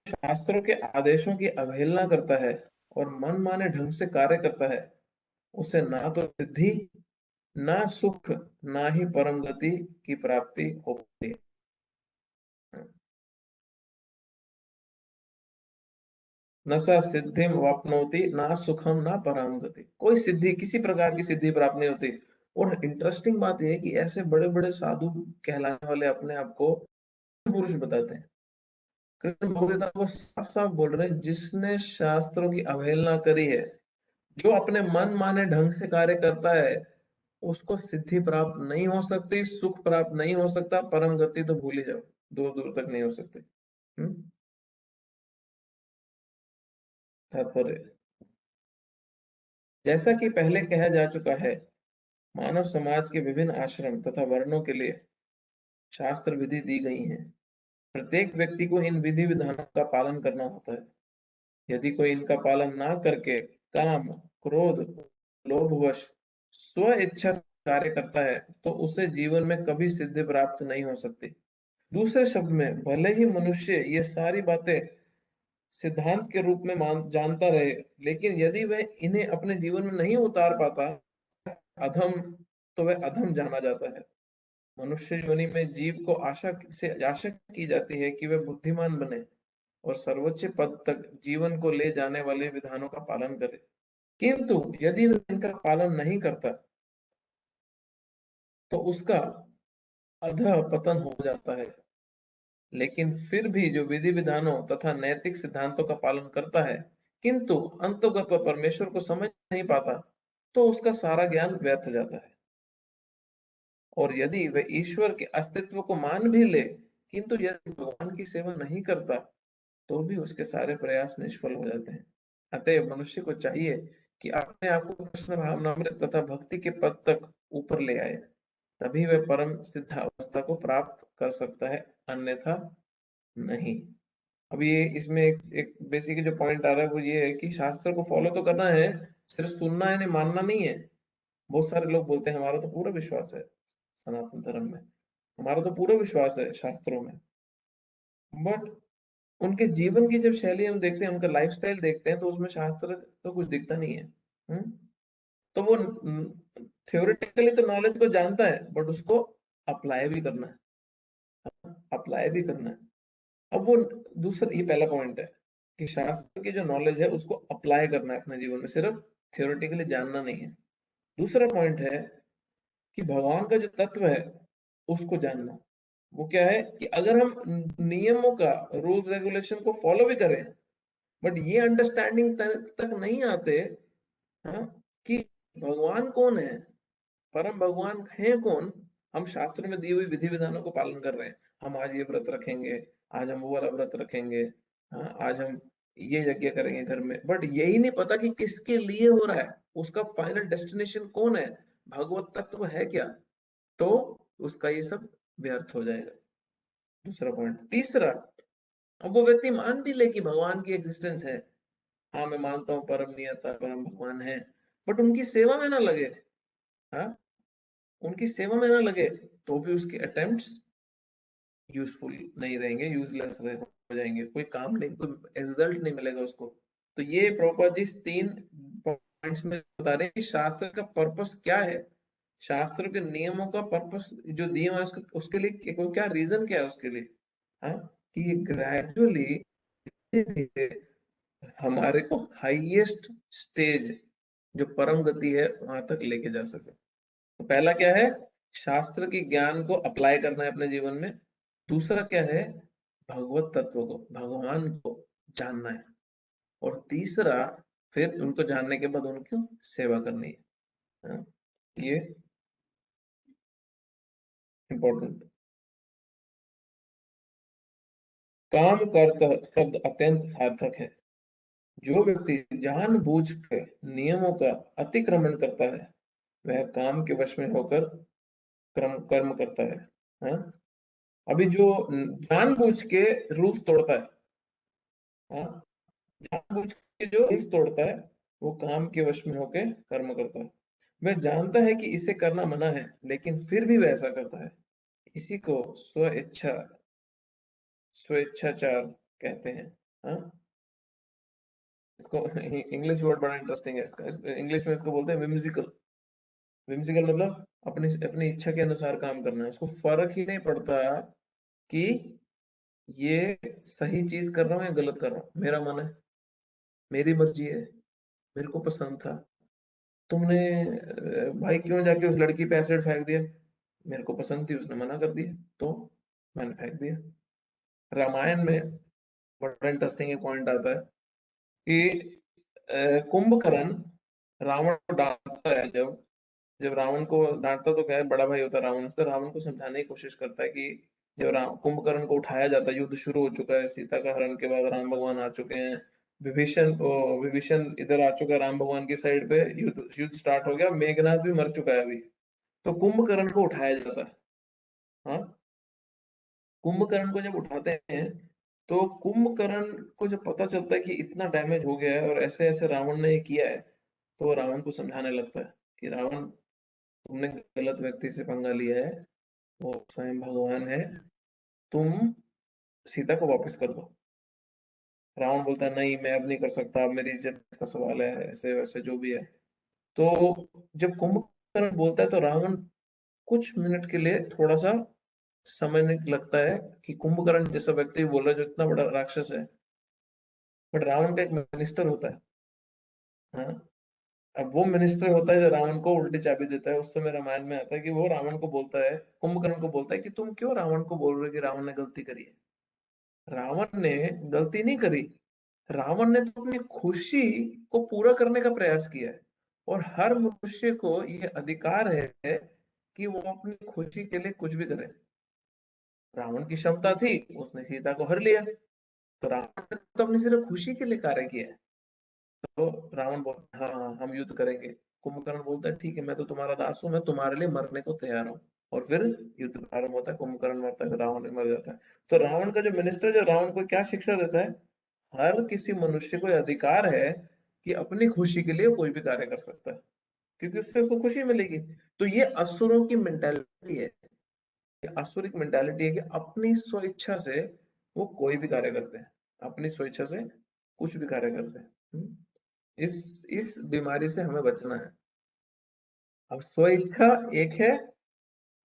शास्त्रों के आदेशों की अवहेलना करता है और मन माने ढंग से कार्य करता है, उसे ना तो सिद्धि, ना सुख, ना ही परम गति की प्राप्ति होती है। न सा सिद्धिम वाप्नोति ना सुखम ना परम गति। कोई सिद्धि, किसी प्रकार की सिद्धि प्राप्त नहीं होती। और इंटरेस्टिंग बात यह है कि ऐसे बड़े बड़े साधु कहलाने वाले अपने आप को पुरुष बताते हैं। कृष्ण भगवत वो साफ साफ बोल रहे हैं, जिसने शास्त्रों की अवहेलना करी है, जो अपने मन माने ढंग से कार्य करता है, उसको सिद्धि प्राप्त नहीं हो सकती, सुख प्राप्त नहीं हो सकता, परम गति तो भूल ही जाओ, दूर दूर तक नहीं हो सकती। तात्पर्य, जैसा कि पहले कहा जा चुका है, मानव समाज के विभिन्न आश्रम तथा वर्णों के लिए शास्त्र विधि दी गई है। प्रत्येक व्यक्ति को इन विधि विधानों का पालन करना होता है। यदि कोई इनका पालन ना करके काम, क्रोध, लोभवश स्व इच्छा से कार्य करता है, तो उसे जीवन में कभी सिद्धि प्राप्त नहीं हो सकती। दूसरे शब्द में, भले ही मनुष्य ये सारी बातें सिद्धांत के रूप में जानता रहे, लेकिन यदि वह इन्हें अपने जीवन में नहीं उतार पाता, अधम, तो वह अधम जाना जाता है। मनुष्य योनि में जीव को आशा की जाती है कि वह बुद्धिमान बने और सर्वोच्च पद तक जीवन को ले जाने वाले विधानों का पालन करे। किंतु यदि वह इनका पालन नहीं करता, तो उसका अधः पतन हो जाता है। लेकिन फिर भी जो विधि विधानों तथा नैतिक सिद्धांतों का पालन करता है, किंतु अंतर्गत वह परमेश्वर को समझ नहीं पाता, तो उसका सारा ज्ञान व्यर्थ जाता है। और यदि वह ईश्वर के अस्तित्व को मान भी ले, किंतु यदि भगवान की सेवा नहीं करता, तो भी उसके सारे प्रयास निष्फल हो जाते हैं। अतएव मनुष्य को चाहिए कि अपने आप को कृष्ण भावनामृत तथा भक्ति के पद तक ऊपर ले आए, तभी वह परम सिद्ध अवस्था को प्राप्त कर सकता है, अन्यथा नहीं। अब ये इसमें एक बेसिक जो पॉइंट आ रहा है वो ये है कि शास्त्र को फॉलो तो करना है, सिर्फ सुनना है, नहीं मानना नहीं है। बहुत सारे लोग बोलते हैं हमारा तो पूरा विश्वास है सनातन धर्म में, हमारा तो पूरा विश्वास है शास्त्रों में, बट उनके जीवन की जब शैली हम देखते हैं, उनका लाइफस्टाइल देखते हैं, तो उसमें शास्त्र तो कुछ दिखता नहीं है। तो वो थ्योरेटिकली तो नॉलेज को जानता है, बट उसको अप्लाई भी करना है, अप्लाई भी करना है। अब वो दूसरा, ये पहला पॉइंट है कि शास्त्र की जो नॉलेज है उसको अप्लाई करना है अपने जीवन में, सिर्फ थ्योरेटिकली जानना नहीं है। दूसरा पॉइंट है कि भगवान का जो तत्व है उसको जानना। वो क्या है कि अगर हम नियमों का, रूल्स रेगुलेशन को फॉलो भी करें, बट ये अंडरस्टैंडिंग तक नहीं आते, हाँ, कि भगवान कौन है, परम भगवान है कौन। हम शास्त्र में दी हुई विधि विधानों को पालन कर रहे हैं, हम आज ये व्रत रखेंगे, आज हम वो वाला व्रत रखेंगे, हाँ, आज हम ये यज्ञ करेंगे घर में, बट यही नहीं पता कि किसके लिए हो रहा है, उसका फाइनल डेस्टिनेशन कौन है, भगवत तत्व है क्या, तो उसका ये सब व्यर्थ हो जाएगा। दूसरा पॉइंट। तीसरा, अब वो व्यक्ति मान भी ले कि भगवान की एग्जिस्टेंस है, हाँ मैं मानता हूँ परम नियता परम भगवान है, बट उनकी सेवा में ना लगे, हाँ, उनकी सेवा में ना लगे, तो भी उसके अटेम्प्ट्स यूजफुल नहीं रहेंगे, यूजलेस हो जाएंगे, कोई काम नहीं, कोई रिजल्ट नहीं मिलेगा उसको। तो ये प्रॉपर जी 3 पॉइंट्स में बता रहे हैं कि शास्त्र का पर्पस क्या है, शास्त्र के नियमों का पर्पस जो दिए हुए हैं उसके लिए क्या रीजन क्या है उसके लिए, हाँ, कि ये ग्रेजुअली हमारे को हाईएस्ट स्टेज, जो परम गति है, वहां तक लेके जा सके। तो पहला क्या है, शास्त्र के ज्ञान को अप्लाई करना है अपने जीवन में। दूसरा क्या है, भगवत तत्व को, भगवान को जानना है। और तीसरा, फिर उनको जानने के बाद उनकी सेवा करनी है, हाँ? ये इंपॉर्टेंट। काम करता शब्द अत्यंत सार्थक है। जो व्यक्ति जानबूझ कर नियमों का अतिक्रमण करता है, वह काम के वश में होकर कर्म कर्म करता है, हाँ? अभी जो जानबूझ के रूल्स तोड़ता है, हाँ, जानबूझ के जो रूल्स तोड़ता है, वो काम के वश में होके कर्म करता है। वह जानता है कि इसे करना मना है, लेकिन फिर भी वह ऐसा करता है। इसी को स्वेच्छाचार कहते हैं। हाँ, इसको इंग्लिश वर्ड बड़ा इंटरेस्टिंग है, इंग्लिश में इसको बोलते हैं विम्सिकल। विम्सिकल मतलब अपनी अपनी इच्छा के अनुसार काम करना है, उसको फर्क ही नहीं पड़ता कि ये सही चीज कर रहा हूँ या गलत कर रहा हूँ, मेरा मन है, मेरी मर्जी है, मेरे को पसंद था। तुमने भाई क्यों जाके उस लड़की पे एसिड फेंक दिया? मेरे को पसंद थी, उसने मना कर दिया, तो मैंने फेंक दिया। रामायण में बड़ा इंटरेस्टिंग एक पॉइंट आता है कि कुंभकर्ण रावण को डांटता है, जब जब रावण को डांटता, तो क्या है, बड़ा भाई होता है रावण, उसका रावण को समझाने की कोशिश करता है कि जब कुंभकर्ण को उठाया जाता है, युद्ध शुरू हो चुका है, सीता का हरण के बाद राम भगवान आ चुके हैं, विभीषण इधर आ चुका है राम भगवान की साइड पे, युद्ध युद्ध स्टार्ट हो गया, मेघनाथ भी मर चुका है अभी, तो कुंभकर्ण को उठाया जाता है। हाँ, कुंभकर्ण को जब उठाते हैं, तो कुंभकर्ण को जब पता चलता है कि इतना डैमेज हो गया है और ऐसे ऐसे रावण ने ये किया है, तो वो रावण को समझाने लगता है कि रावण, तुमने गलत व्यक्ति से पंगा लिया है, वो स्वयं भगवान है, तुम सीता को वापस कर दो। रावण बोलता है नहीं, मैं अब नहीं कर सकता, अब मेरी इज्जत का सवाल है, ऐसे वैसे जो भी है। तो जब कुंभकर्ण बोलता है, तो रावण कुछ मिनट के लिए थोड़ा सा समझने लगता है कि कुंभकर्ण जैसा व्यक्ति बोल रहा है जो इतना बड़ा राक्षस है, बट रावण का एक मिनिस्टर होता है। हाँ, अब वो मिनिस्टर होता है जो रावण को उल्टी चाबी देता है। उस समय रामायण में आता है कि वो रावण को बोलता है, कुंभकर्ण को बोलता है कि तुम क्यों रावण को बोल रहे हो कि रावण ने गलती करी है? रावण ने गलती नहीं करी, रावण ने तो अपनी खुशी को पूरा करने का प्रयास किया है, और हर मनुष्य को ये अधिकार है कि वो अपनी खुशी के लिए कुछ भी करे। रावण की क्षमता थी, उसने सीता को हर लिया, तो रावण ने तो अपनी सिर्फ खुशी के लिए कार्य किया है। तो रावण बोलता है, हाँ हाँ, हम युद्ध करेंगे। कुंभकर्ण बोलता है ठीक है, मैं तो तुम्हारा दास हूँ, मैं तुम्हारे लिए मरने को तैयार हूँ। और फिर युद्ध प्रारंभ होता है, कुंभकर्ण मरता है, रावण भी मर जाता है। तो रावण का जो मिनिस्टर जो रावण को क्या शिक्षा देता है, हर किसी मनुष्य को यह अधिकार है कि अपनी खुशी के लिए कोई भी कार्य कर सकता है, क्योंकि उससे उसको खुशी मिलेगी। तो ये असुरों की मेंटालिटी है, ये असुरिक मेंटालिटी है कि अपनी स्वेच्छा से वो कोई भी कार्य करते हैं, अपनी स्वेच्छा से कुछ भी कार्य करते हैं। इस बीमारी से हमें बचना है। अब स्वेच्छा एक है,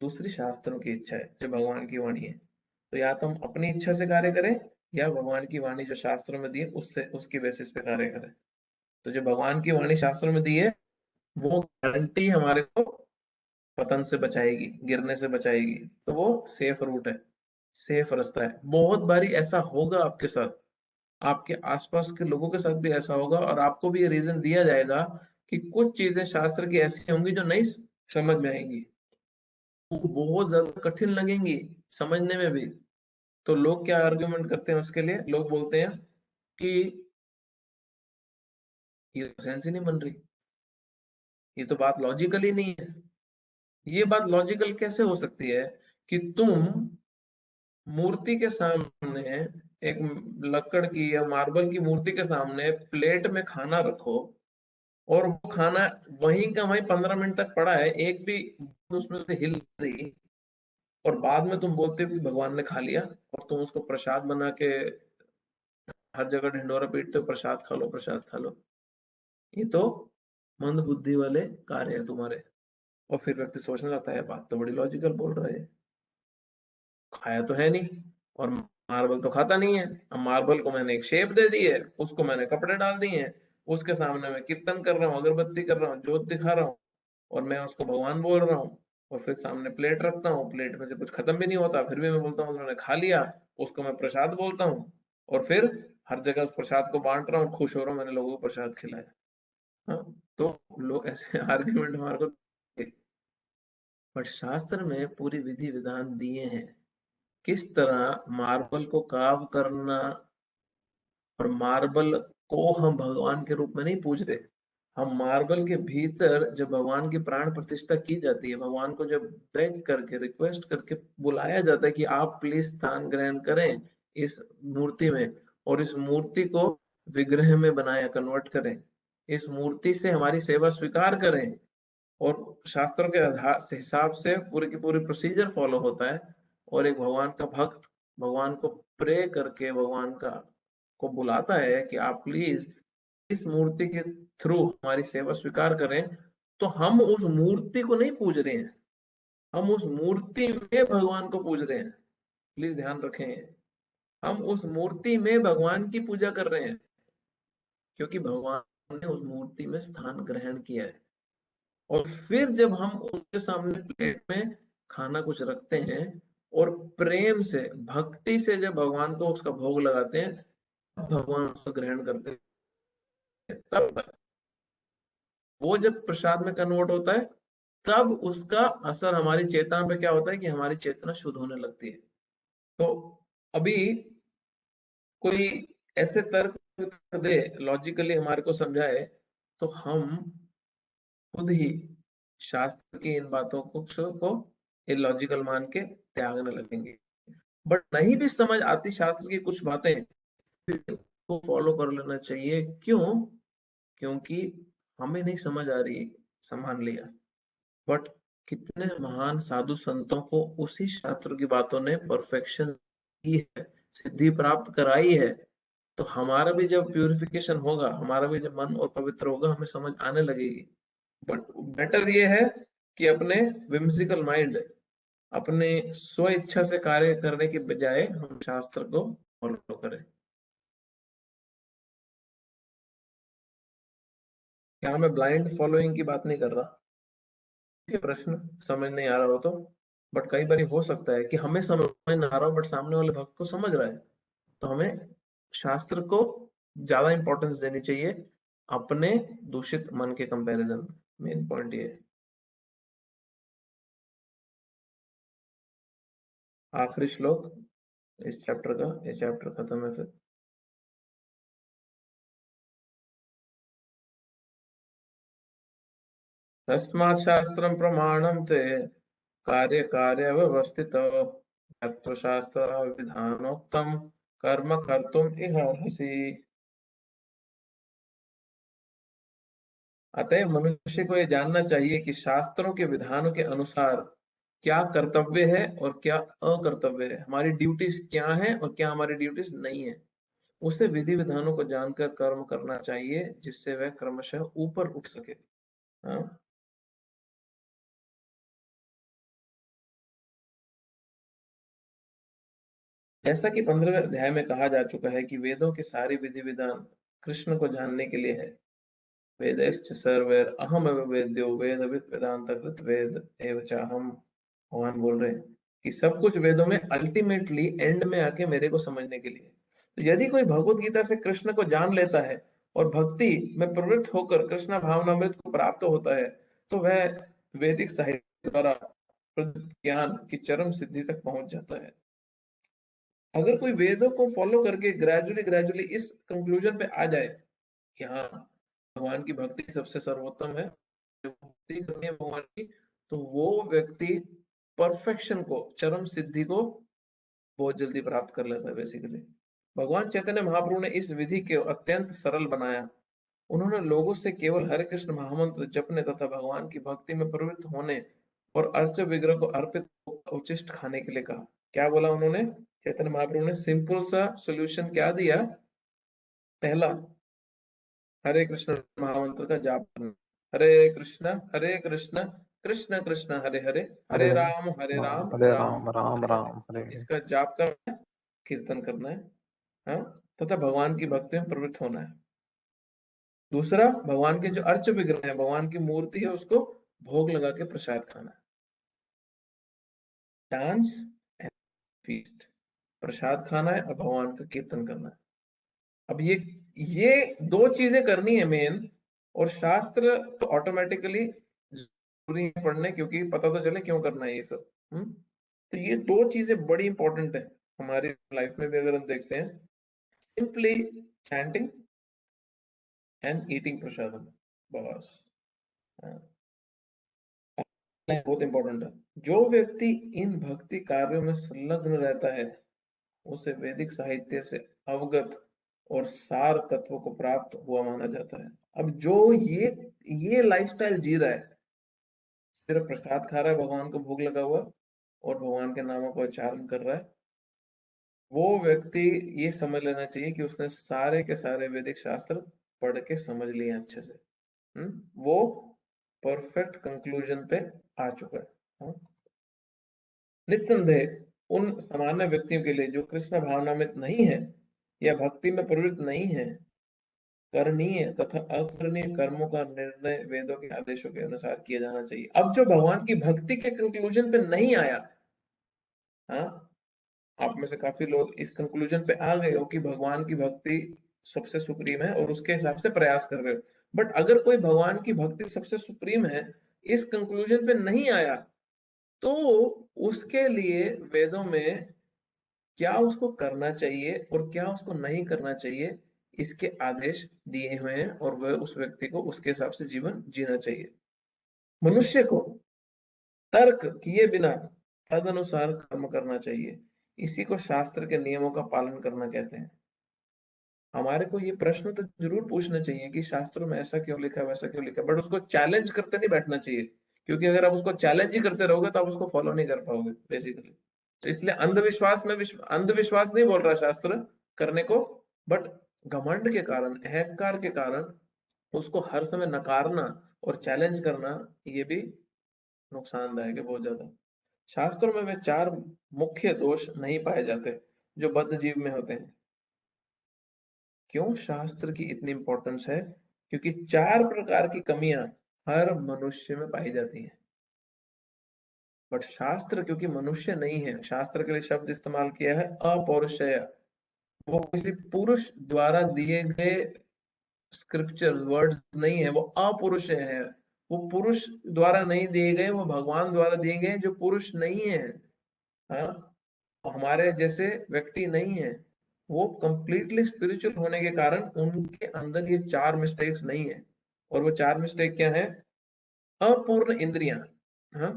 दूसरी शास्त्रों की इच्छा है जो भगवान की वाणी है। तो या तो हम अपनी इच्छा से कार्य करें, या भगवान की वाणी जो शास्त्रों में दी है उससे उसकी बेसिस पे कार्य करें। तो जो भगवान की वाणी शास्त्रों में दी है, वो गारंटी हमारे को पतन से बचाएगी, गिरने से बचाएगी, तो वो सेफ रूट है, सेफ रास्ता है। बहुत बारी ऐसा होगा आपके साथ, आपके आसपास के लोगों के साथ भी ऐसा होगा, और आपको भी ये रीजन दिया जाएगा कि कुछ चीजें शास्त्र की ऐसी होंगी जो नहीं समझ में आएंगी, वो बहुत ज्यादा कठिन लगेंगी समझने में भी। तो लोग क्या आर्ग्यूमेंट करते हैं उसके लिए, लोग बोलते हैं कि ये सेंस ही नहीं बन रही, ये तो बात लॉजिकल ही नहीं है। ये बात लॉजिकल कैसे हो सकती है कि तुम मूर्ति के सामने, एक लकड़ की या मार्बल की मूर्ति के सामने प्लेट में खाना रखो, और वो खाना वहीं का वहीं 15 मिनट तक पड़ा है, एक भी उसमें से हिल रही, और बाद में तुम बोलते हो कि भगवान ने खा लिया, और तुम उसको प्रसाद बना के हर जगह ढिंडोरा पीटते हो, प्रसाद खा लो, प्रसाद खा लो। ये तो मंद बुद्धि वाले कार्य है तुम्हारे। और फिर व्यक्ति सोचने लगता है, बात तो बड़ी लॉजिकल बोल रहे हैं, खाया तो है नहीं, और मार्बल तो खाता नहीं है। अब मार्बल को मैंने एक शेप दे दी है, उसको मैंने कपड़े डाल दिए हैं, उसके सामने मैं कीर्तन कर रहा हूँ, अगरबत्ती कर रहा हूँ, जोत दिखा रहा हूँ, और मैं उसको भगवान बोल रहा हूँ, और फिर सामने प्लेट रखता हूँ, प्लेट में से कुछ खत्म भी नहीं होता, फिर भी मैं बोलता हूँ उन्होंने खा लिया, उसको मैं प्रसाद बोलता हूँ, और फिर हर जगह उस प्रसाद को बांट रहा हूँ, खुश हो रहा हूँ, मैंने लोगों को प्रसाद खिलाया। हाँ, तो लोग ऐसे आर्ग्यूमेंट हमारे को, पर शास्त्र में पूरी विधि विधान दिए हैं किस तरह मार्बल को कार्व करना। और मार्बल को हम भगवान के रूप में नहीं पूजते, हम मार्बल के भीतर जब भगवान की प्राण प्रतिष्ठा की जाती है, भगवान को जब बेग करके रिक्वेस्ट करके बुलाया जाता है कि आप प्लीज स्थान ग्रहण करें इस मूर्ति में, और इस मूर्ति को विग्रह में बनाया कन्वर्ट करें, इस मूर्ति से हमारी सेवा स्वीकार करें, और शास्त्रों के आधार से हिसाब से पूरी की पूरी प्रोसीजर फॉलो होता है, और एक भगवान का भक्त भगवान को प्रे करके भगवान का को बुलाता है कि आप प्लीज इस मूर्ति के थ्रू हमारी सेवा स्वीकार करें, तो हम उस मूर्ति को नहीं पूज रहे हैं, हम उस मूर्ति में भगवान को पूज रहे हैं। प्लीज ध्यान रखें, हम उस मूर्ति में भगवान की पूजा कर रहे हैं, क्योंकि भगवान ने उस मूर्ति में स्थान ग्रहण किया है। और फिर जब हम उनके सामने प्लेट में खाना कुछ रखते हैं और प्रेम से भक्ति से जब भगवान को उसका भोग लगाते हैं, भगवान उसको ग्रहण करते हैं। तब वो जब प्रसाद में कन्वर्ट होता है, तब उसका असर हमारी चेतना पे क्या होता है कि हमारी चेतना शुद्ध होने लगती है। तो अभी कोई ऐसे तर्क दे, लॉजिकली हमारे को समझाए, तो हम खुद ही शास्त्र की इन बातों को इलॉजिकल मान के त्यागने लगेंगे। बट नहीं भी समझ आती शास्त्र की कुछ बातें, को फॉलो कर लेना चाहिए। क्यों? क्योंकि हमें नहीं समझ आ रही, संभाल लिया, बट कितने महान साधु संतों को उसी शास्त्र की बातों ने परफेक्शन दी है, सिद्धि प्राप्त कराई है। तो हमारा भी जब प्यूरिफिकेशन होगा, हमारा भी जब मन और पवित्र होगा, हमें समझ आने लगेगी। बट बेटर ये है कि अपने विम्सिकल माइंड, अपने स्व इच्छा से कार्य करने के बजाय हम शास्त्र को फॉलो करें। क्या मैं ब्लाइंड फॉलोइंग की बात नहीं कर रहा, ये प्रश्न समझ नहीं आ रहा हो तो, बट कई बार हो सकता है कि हमें समझ नहीं आ रहा हो बट सामने वाले भक्त को समझ रहा है, तो हमें शास्त्र को ज्यादा इंपॉर्टेंस देनी चाहिए अपने दूषित मन के कंपैरिजन में। मेन पॉइंट ये है। आखिरी श्लोक इस चैप्टर का, ये चैप्टर खत्म है फिर। तस्मात् शास्त्रं प्रमाणं ते कार्य कार्य व्यवस्थितो यत्र शास्त्र विधानोक्तं कर्म कर्तुम इहार्हसि। अतः मनुष्य को यह जानना चाहिए कि शास्त्रों के विधानों के अनुसार क्या कर्तव्य है और क्या अकर्तव्य है, हमारी ड्यूटीज क्या है और क्या हमारी ड्यूटीज नहीं है। उसे विधि विधानों को जानकर कर्म करना चाहिए, जिससे वह क्रमशः ऊपर उठ सके। हाँ? जैसा कि 15वें अध्याय में कहा जा चुका है कि वेदों के सारे विधि विधान कृष्ण को जानने के लिए है। वेदैश्च सर्वैर अहमेव वेद्यो वेदविद वेदांतकृत वेद एव चाहम। भगवान बोल रहे हैं कि सब कुछ वेदों में अल्टीमेटली एंड में आके मेरे को समझने के लिए। तो यदि कोई भगवत गीता से कृष्ण को जान लेता है और भक्ति में प्रवृत्त होकर कृष्ण भावनामृत को प्राप्त होता है, तो वह वैदिक साहित्य द्वारा प्रदत्त ज्ञान की चरम सिद्धि तक पहुंच जाता है। अगर कोई वेदों को फॉलो करके ग्रेजुअली ग्रेजुअली इस कंक्लूजन पे आ जाए कि हाँ, भगवान की भक्ति सबसे सर्वोत्तम है, जो भक्ति करनी है भगवान की, तो वो व्यक्ति परफेक्शन को, चरम सिद्धि को बहुत जल्दी प्राप्त कर लेता है बेसिकली। भगवान चैतन्य महाप्रभु ने इस विधि को अत्यंत सरल बनाया। उन्होंने लोगों से केवल हरे कृष्ण महामंत्र जपने तथा भगवान की भक्ति में प्रवृत्त होने और अर्च विग्रह को अर्पित उचिष्ट खाने के लिए कहा। क्या बोला उन्होंने? चैतन्य महाप्रभु ने सिंपल सा सोल्यूशन क्या दिया? पहला, हरे कृष्ण महामंत्र का जाप करना। हरे कृष्ण कृष्ण कृष्ण हरे हरे, हरे हरे राम हरे राम राम राम हरे हरे। राम हरे हरे। इसका जाप करना है, कीर्तन करना है, हाँ, तथा भगवान की भक्ति में प्रवृत्त होना है। दूसरा, भगवान के जो अर्च विग्रह है, भगवान की मूर्ति है, उसको भोग लगा के प्रसाद खाना है। डांस एंड फीस्ट, प्रसाद खाना है और भगवान का कीर्तन करना है। अब ये दो चीजें करनी है मेन, और शास्त्र तो ऑटोमेटिकली जरूरी है पढ़ने, क्योंकि पता तो चले क्यों करना है ये सब। तो ये दो चीजें बड़ी इंपॉर्टेंट है हमारी लाइफ में भी, अगर हम देखते हैं, सिंपली चैंटिंग एंड ईटिंग प्रसादम। बस। हाँ, बहुत इंपॉर्टेंट है। जो व्यक्ति इन भक्ति कार्यों में संलग्न रहता है उसे वैदिक साहित्य से अवगत और सार तत्व को प्राप्त हुआ माना जाता है। अब जो ये लाइफस्टाइल जी रहा है, सिर्फ प्रसाद खा रहा है, भगवान को भोग लगा हुआ और भगवान के नामों का उच्चारण कर रहा है, वो व्यक्ति ये समझ लेना चाहिए कि उसने सारे के सारे वैदिक शास्त्र पढ़ के समझ लिए अच्छे से। वो परफेक्ट कंक्लूजन पे आ चुका है। हाँ? निस्संदेह उन सामान्य व्यक्तियों के लिए जो कृष्ण भावना में नहीं है या भक्ति में प्रवृत्त नहीं है, करणीय तथा अकरणीय कर्मों का निर्णय वेदों के आदेशों के अनुसार किया जाना चाहिए। अब जो भगवान की भक्ति के कंक्लूजन पे नहीं आया, हाँ, आप में से काफी लोग इस कंक्लूजन पे आ गए हो कि भगवान की भक्ति सबसे सुप्रीम है और उसके हिसाब से प्रयास कर रहे हो। बट अगर कोई भगवान की भक्ति सबसे सुप्रीम है, इस कंक्लूजन पे नहीं आया, तो उसके लिए वेदों में क्या उसको करना चाहिए और क्या उसको नहीं करना चाहिए, इसके आदेश दिए हुए हैं और वह उस व्यक्ति को उसके हिसाब से जीवन जीना चाहिए। मनुष्य को तर्क किए बिना तदनुसार कर्म करना चाहिए। इसी को शास्त्र के नियमों का पालन करना कहते हैं। हमारे को ये प्रश्न तो जरूर पूछना चाहिए कि शास्त्रों में ऐसा क्यों लिखा है, वैसा क्यों लिखा है, बट उसको चैलेंज करते नहीं बैठना चाहिए, क्योंकि अगर आप उसको चैलेंज ही करते रहोगे तो आप उसको फॉलो नहीं कर पाओगे बेसिकली। तो इसलिए अंधविश्वास में अंधविश्वास नहीं बोल रहा शास्त्र करने को, बट घमंड के कारण, अहंकार के कारण उसको हर समय नकारना और चैलेंज करना, ये भी नुकसानदायक है बहुत ज्यादा। शास्त्रों में वे चार मुख्य दोष नहीं पाए जाते जो बद्ध जीव में होते हैं। क्यों शास्त्र की इतनी इंपॉर्टेंस है? क्योंकि चार प्रकार की कमियां हर मनुष्य में पाई जाती हैं। बट शास्त्र क्योंकि मनुष्य नहीं है, शास्त्र के लिए शब्द इस्तेमाल किया है अपौरुषेय। वो किसी पुरुष द्वारा दिए गए स्क्रिप्चर वर्ड्स नहीं है, वो अपौरुषेय है। वो पुरुष द्वारा नहीं दिए गए, वो भगवान द्वारा दिए गए जो पुरुष नहीं है। हाँ, हमारे जैसे व्यक्ति नहीं है। वो कंप्लीटली स्पिरिचुअल होने के कारण उनके अंदर ये चार मिस्टेक्स नहीं है। और वो चार मिस्टेक क्या है? अपूर्ण इंद्रियां, हाँ,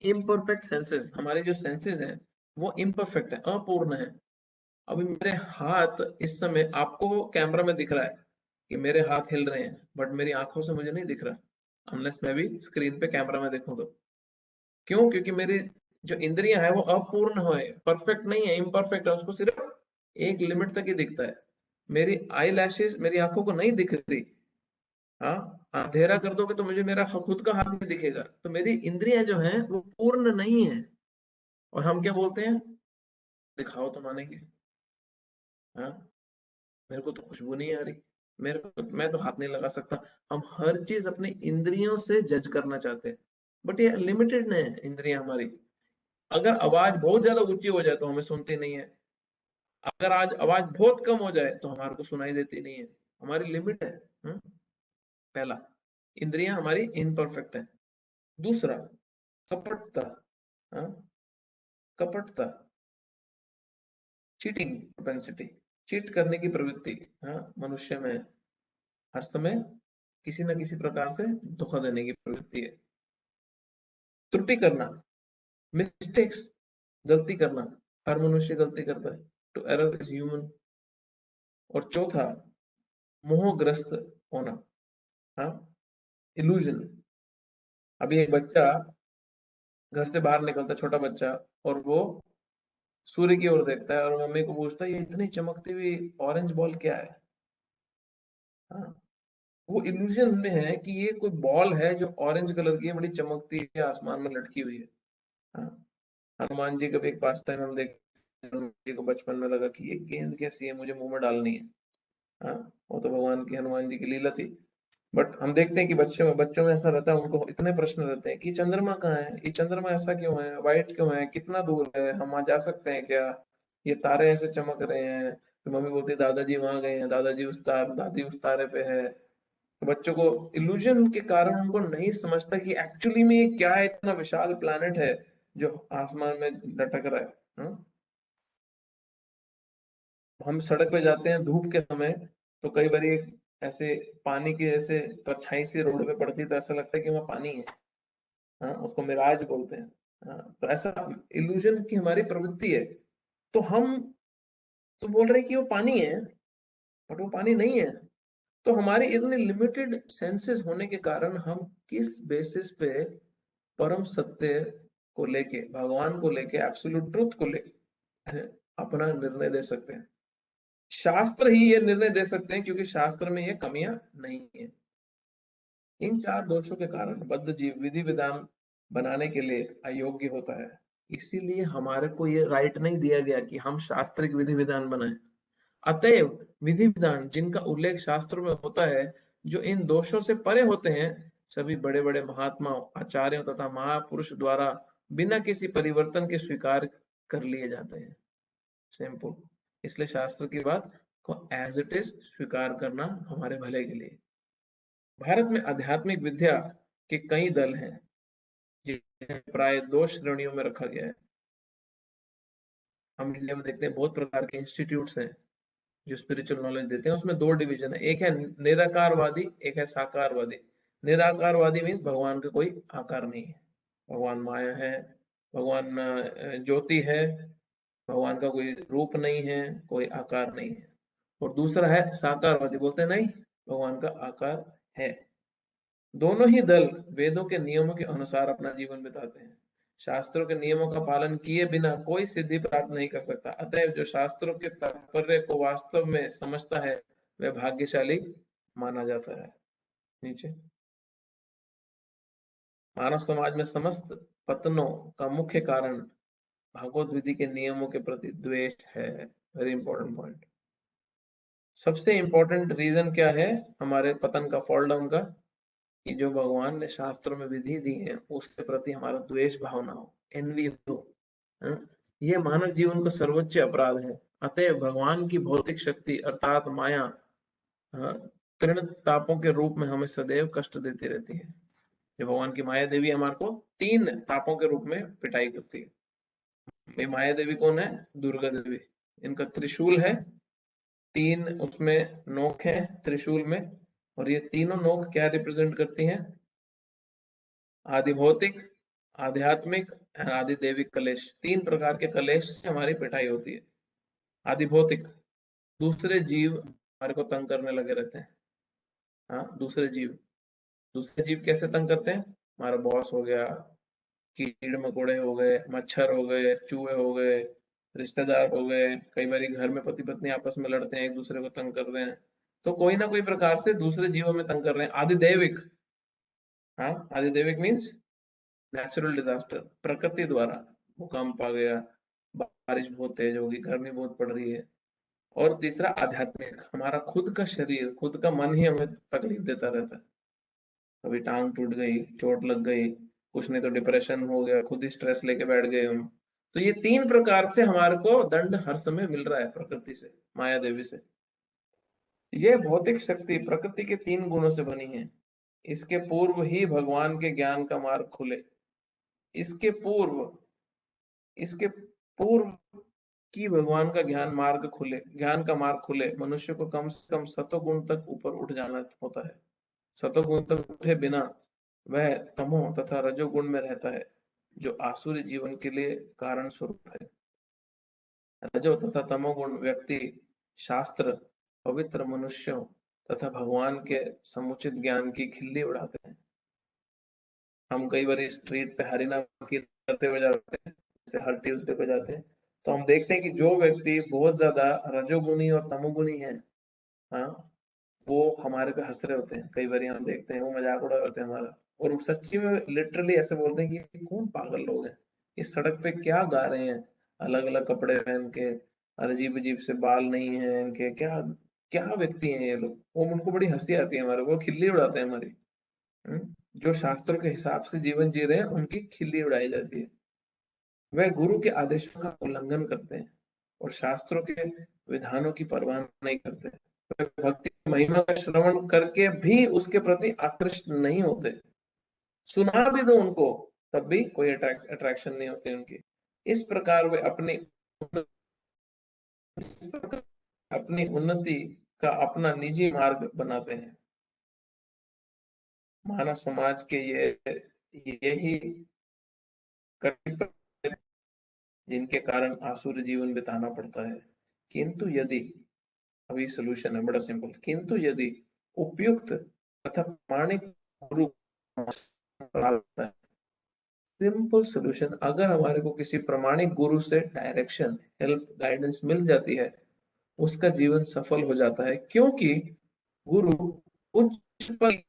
इम्परफेक्ट सेंसेस। हमारे जो सेंसेस हैं वो इम्परफेक्ट है, अपूर्ण है। अभी मेरे हाथ इस समय आपको कैमरा में दिख रहा है कि मेरे हाथ हिल रहे हैं, बट मेरी आंखों से मुझे नहीं दिख रहा अनलेस मैं भी स्क्रीन पे कैमरा में देखूं तो। क्यों? क्योंकि मेरी जो इंद्रियां है वो अपूर्ण है, परफेक्ट नहीं है, इम्परफेक्ट है, उसको सिर्फ एक लिमिट तक ही दिखता है। मेरी आई लैशेज मेरी आंखों को नहीं दिख रही। हाँ, अंधेरा कर दोगे तो मुझे मेरा खुद का हाथ नहीं दिखेगा। तो मेरी इंद्रियां जो हैं वो पूर्ण नहीं है। और हम क्या बोलते हैं? दिखाओ तो मानेंगे। हाँ, मेरे को तो खुशबू नहीं आ रही, मेरे को, मैं तो हाथ नहीं लगा सकता। हम हर चीज अपनी इंद्रियों से जज करना चाहते हैं, बट ये लिमिटेड है इंद्रियां हमारी। अगर आवाज बहुत ज्यादा ऊंची हो जाए तो हमें सुनती नहीं है। अगर आज आवाज बहुत कम हो जाए तो हमारे को सुनाई देती नहीं है। हमारी लिमिट है। हम्म? पहला, इंद्रियां हमारी इनपरफेक्ट है। दूसरा, कपटता। हाँ? कपटता, चीटिंग प्रोपेंसिटी, चीट करने की प्रवृत्ति, हाँ, मनुष्य में हर समय किसी न किसी प्रकार से धोखा देने की प्रवृत्ति है। त्रुटि करना, मिस्टेक्स, गलती करना, हर मनुष्य गलती करता है। To error is human. और चौथा, मोहग्रस्त होना। हाँ, इल्यूजन। अभी एक बच्चा घर से बाहर निकलता है, छोटा बच्चा, और वो सूर्य की ओर देखता है और मम्मी को पूछता है ये इतनी चमकती हुई ऑरेंज बॉल क्या है? हाँ, वो इल्यूजन में है कि ये कोई बॉल है जो ऑरेंज कलर की है, बड़ी चमकती है, आसमान में लटकी हुई है। हाँ, हनुमान जी का भी एक पास टाइम हम देखते हैं, हनुमान जी को बचपन में लगा कि ये गेंद कैसी है, मुझे मुंह में डालनी है। हाँ, वो तो भगवान की, हनुमान जी की लीला थी। बट हम देखते हैं कि बच्चों में ऐसा रहता है, उनको इतने प्रश्न रहते हैं कि चंद्रमा कहाँ है, ये चंद्रमा ऐसा क्यों है, वाइट क्यों है, कितना दूर है, हम वहां जा सकते हैं क्या, ये तारे ऐसे चमक रहे हैं। तो मम्मी बोलती है दादाजी वहां गए हैं, दादाजी उस तार दादी उस तारे पे है। तो बच्चों को इल्यूजन के कारण उनको नहीं समझता कि एक्चुअली में ये क्या है, इतना विशाल प्लैनेट है जो आसमान में लटक रहा है। हम सड़क पे जाते हैं धूप के समय, तो कई बार ऐसे पानी की ऐसे परछाई सी रोड पे पड़ती है तो ऐसा लगता है कि वहाँ पानी है। हाँ, उसको मिराज बोलते हैं। हाँ, तो ऐसा इल्यूजन की हमारी प्रवृत्ति है। तो हम तो बोल रहे हैं कि वो पानी है, बट वो पानी नहीं है। तो हमारी इतनी लिमिटेड सेंसेस होने के कारण हम किस बेसिस पे परम सत्य को लेके, भगवान को लेके, एब्सोल्यूट ट्रुथ को लेके अपना निर्णय दे सकते हैं? शास्त्र ही ये निर्णय दे सकते हैं, क्योंकि शास्त्र में ये कमियां नहीं है। इन 4 दोषों के कारण बद्ध जीव विधि विधान बनाने के लिए अयोग्य होता है। इसीलिए हमारे को ये राइट नहीं दिया गया कि हम शास्त्रिक विधि विधान बनाएं। अतएव विधि विधान जिनका उल्लेख शास्त्रों में होता है, जो इन दोषों से परे होते हैं, सभी बड़े बड़े महात्माओं, आचार्यों तथा महापुरुष द्वारा बिना किसी परिवर्तन के स्वीकार कर लिए जाते हैं। सिंपल। इसलिए शास्त्र की बात को एज इट इज स्वीकार करना हमारे भले के लिए। भारत में आध्यात्मिक विद्या के कई दल हैं, जिन्हें प्राय 2 श्रेणियों में रखा गया है। हम इंडिया में देखते हैं बहुत प्रकार के इंस्टीट्यूट्स हैं जो स्पिरिचुअल नॉलेज देते हैं। उसमें 2 डिवीजन है, एक है निराकारवादी, एक है साकारवादी। निराकारवादी मीन्स भगवान का कोई आकार नहीं है, भगवान माया है, भगवान ज्योति है, भगवान का कोई रूप नहीं है, कोई आकार नहीं है। और दूसरा है साकारवादी, बोलते हैं नहीं, भगवान का आकार है। दोनों ही दल वेदों के नियमों के अनुसार अपना जीवन बिताते हैं। शास्त्रों के नियमों का पालन किए बिना कोई सिद्धि प्राप्त नहीं कर सकता। अतएव जो शास्त्रों के तात्पर्य को वास्तव में समझता है, वह भाग्यशाली माना जाता है। नीचे, मानव समाज में समस्त पतनों का मुख्य कारण भगवत विधि के नियमों के प्रति द्वेष है। Very important point. सबसे इंपॉर्टेंट रीजन क्या है हमारे पतन का, फॉल डाउन का? कि जो भगवान ने शास्त्रों में विधि दी है उसके प्रति हमारा द्वेष भावना हो, एनवी हो। हाँ? ये मानव जीवन का सर्वोच्च अपराध है। अतः भगवान की भौतिक शक्ति अर्थात माया, हाँ, तीन तापों के रूप में हमें सदैव कष्ट देती रहती है। जो भगवान की माया देवी हमारे को 3 तापों के रूप में पिटाई करती है। ये माया देवी कौन है? दुर्गा देवी। इनका त्रिशूल है, 3 उसमें नोक है त्रिशूल में, और ये तीनों नोक क्या रिप्रेजेंट करती हैं? आदि भौतिक, आध्यात्मिक और आदि देविक कलेश। 3 प्रकार के कलेश से हमारी पिटाई होती है। आदि भौतिक, दूसरे जीव हमारे को तंग करने लगे रहते हैं। हाँ, दूसरे जीव कैसे तंग करते हैं? हमारा बॉस हो गया, कीड़े मकोड़े हो गए, मच्छर हो गए, चूहे हो गए, रिश्तेदार हो गए, कई बार घर में पति पत्नी आपस में लड़ते हैं, एक दूसरे को तंग कर रहे हैं। तो कोई ना कोई प्रकार से दूसरे जीवों में तंग कर रहे हैं। आदिदैविक, हाँ, आदिदैविक मीन्स नेचुरल डिजास्टर, प्रकृति द्वारा। भूकंप आ गया, बारिश बहुत तेज होगी, गर्मी बहुत पड़ रही है। और तीसरा आध्यात्मिक, हमारा खुद का शरीर, खुद का मन ही हमें तकलीफ देता रहता है। कभी टांग टूट गई, चोट लग गई, कुछ नहीं तो डिप्रेशन हो गया, खुद ही स्ट्रेस लेके बैठ गए हम। तो ये 3 प्रकार से हमारे को दंड हर समय मिल रहा है प्रकृति से, माया देवी से। ये भौतिक शक्ति प्रकृति के 3 गुणों से बनी है। इसके पूर्व ही भगवान के ज्ञान का मार्ग खुले। इसके पूर्व इसके पूर्व कि भगवान का ज्ञान का मार्ग खुले, मनुष्य को कम से कम सतोगुण तक ऊपर उठ जाना होता है। सतोगुण तक उठे बिना वह तमो तथा रजोगुण में रहता है, जो आसुरी जीवन के लिए कारण स्वरूप है। रजो तथा तमोगुण व्यक्ति शास्त्र, पवित्र मनुष्यों तथा भगवान के समुचित ज्ञान की खिल्ली उड़ाते हैं। हम कई बार स्ट्रीट पे हरिनाम करते हुए जाते हैं, जैसे हर ट्यूसडे पे जाते हैं, तो हम देखते हैं कि जो व्यक्ति बहुत ज्यादा रजोगुणी और तमोगुणी है, हाँ, वो हमारे पे हंस रहे होते हैं। कई बार हम देखते हैं वो मजाक उड़ा रहे होते हैं हमारा, और सच्ची में लिटरली ऐसे बोलते हैं कि कौन पागल लोग हैं, इस सड़क पे क्या गा रहे हैं, अलग अलग कपड़े पहन के, अजीब अजीब से बाल नहीं है इनके, क्या क्या व्यक्ति हैं ये लोग। वो उनको बड़ी हंसी आती है हमारे, वो खिल्ली उड़ाते हैं हमारी। जो शास्त्रों के हिसाब से जीवन जी रहे हैं उनकी खिल्ली उड़ाई जाती है। वह गुरु के आदेशों का उल्लंघन करते हैं और शास्त्रों के विधानों की परवाह नहीं करते। वह भक्ति महिमा का श्रवण करके भी उसके प्रति आकृष्ट नहीं होते। सुना भी दो उनको, तब भी कोई अट्रैक्शन नहीं होती उनकी। इस प्रकार वे अपनी उन्नति का अपना निजी मार्ग बनाते हैं। मानव समाज के यही कठिन जिनके कारण आसुरी जीवन बिताना पड़ता है। किंतु यदि, अभी सोल्यूशन है बड़ा सिंपल, किंतु यदि उपयुक्त तथा प्रामाणिक गुरु प्राप्त है, सिंपल सोल्यूशन, अगर हमारे को किसी प्रामाणिक गुरु से डायरेक्शन, हेल्प, गाइडेंस मिल जाती है, उसका जीवन सफल हो जाता है, क्योंकि गुरु उच्च पर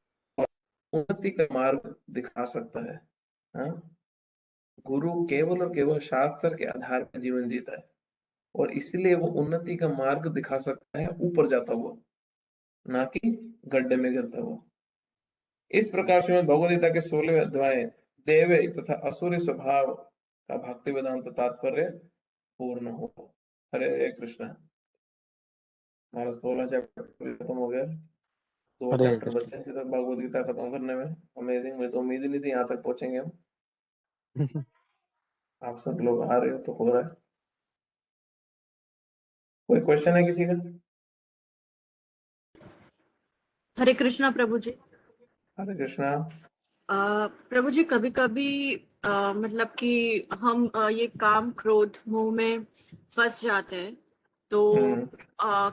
उन्नति का मार्ग दिखा सकता है। हाँ? गुरु केवल और केवल शास्त्र के आधार पर जीवन जीता है, और इसलिए वो उन्नति का मार्ग दिखा सकता है, ऊपर जाता हुआ, ना कि गड्ढे में गिरता हुआ। इस प्रकार से भगवद गीता के 16वें अध्याय देव तथा असुरी स्वभाव का भक्ति वेदांत तात्पर्य पूर्ण हो। हरे कृष्णा। हमारा 16 चैप्टर खत्म हो गया, 2 हरे चैप्टर कृष्ण। बचे इसी तक भगवद गीता खत्म करने में। अमेजिंग, मुझे तो उम्मीद ही नहीं थी यहाँ तक पहुंचेंगे हम। आप सब लोग आ रहे हो तो हो रहा है। कोई क्वेश्चन है किसी का? हरे कृष्णा प्रभु जी। हरे कृष्णा। प्रभु जी, कभी कभी मतलब कि हम ये काम क्रोध मोह में फंस जाते हैं, तो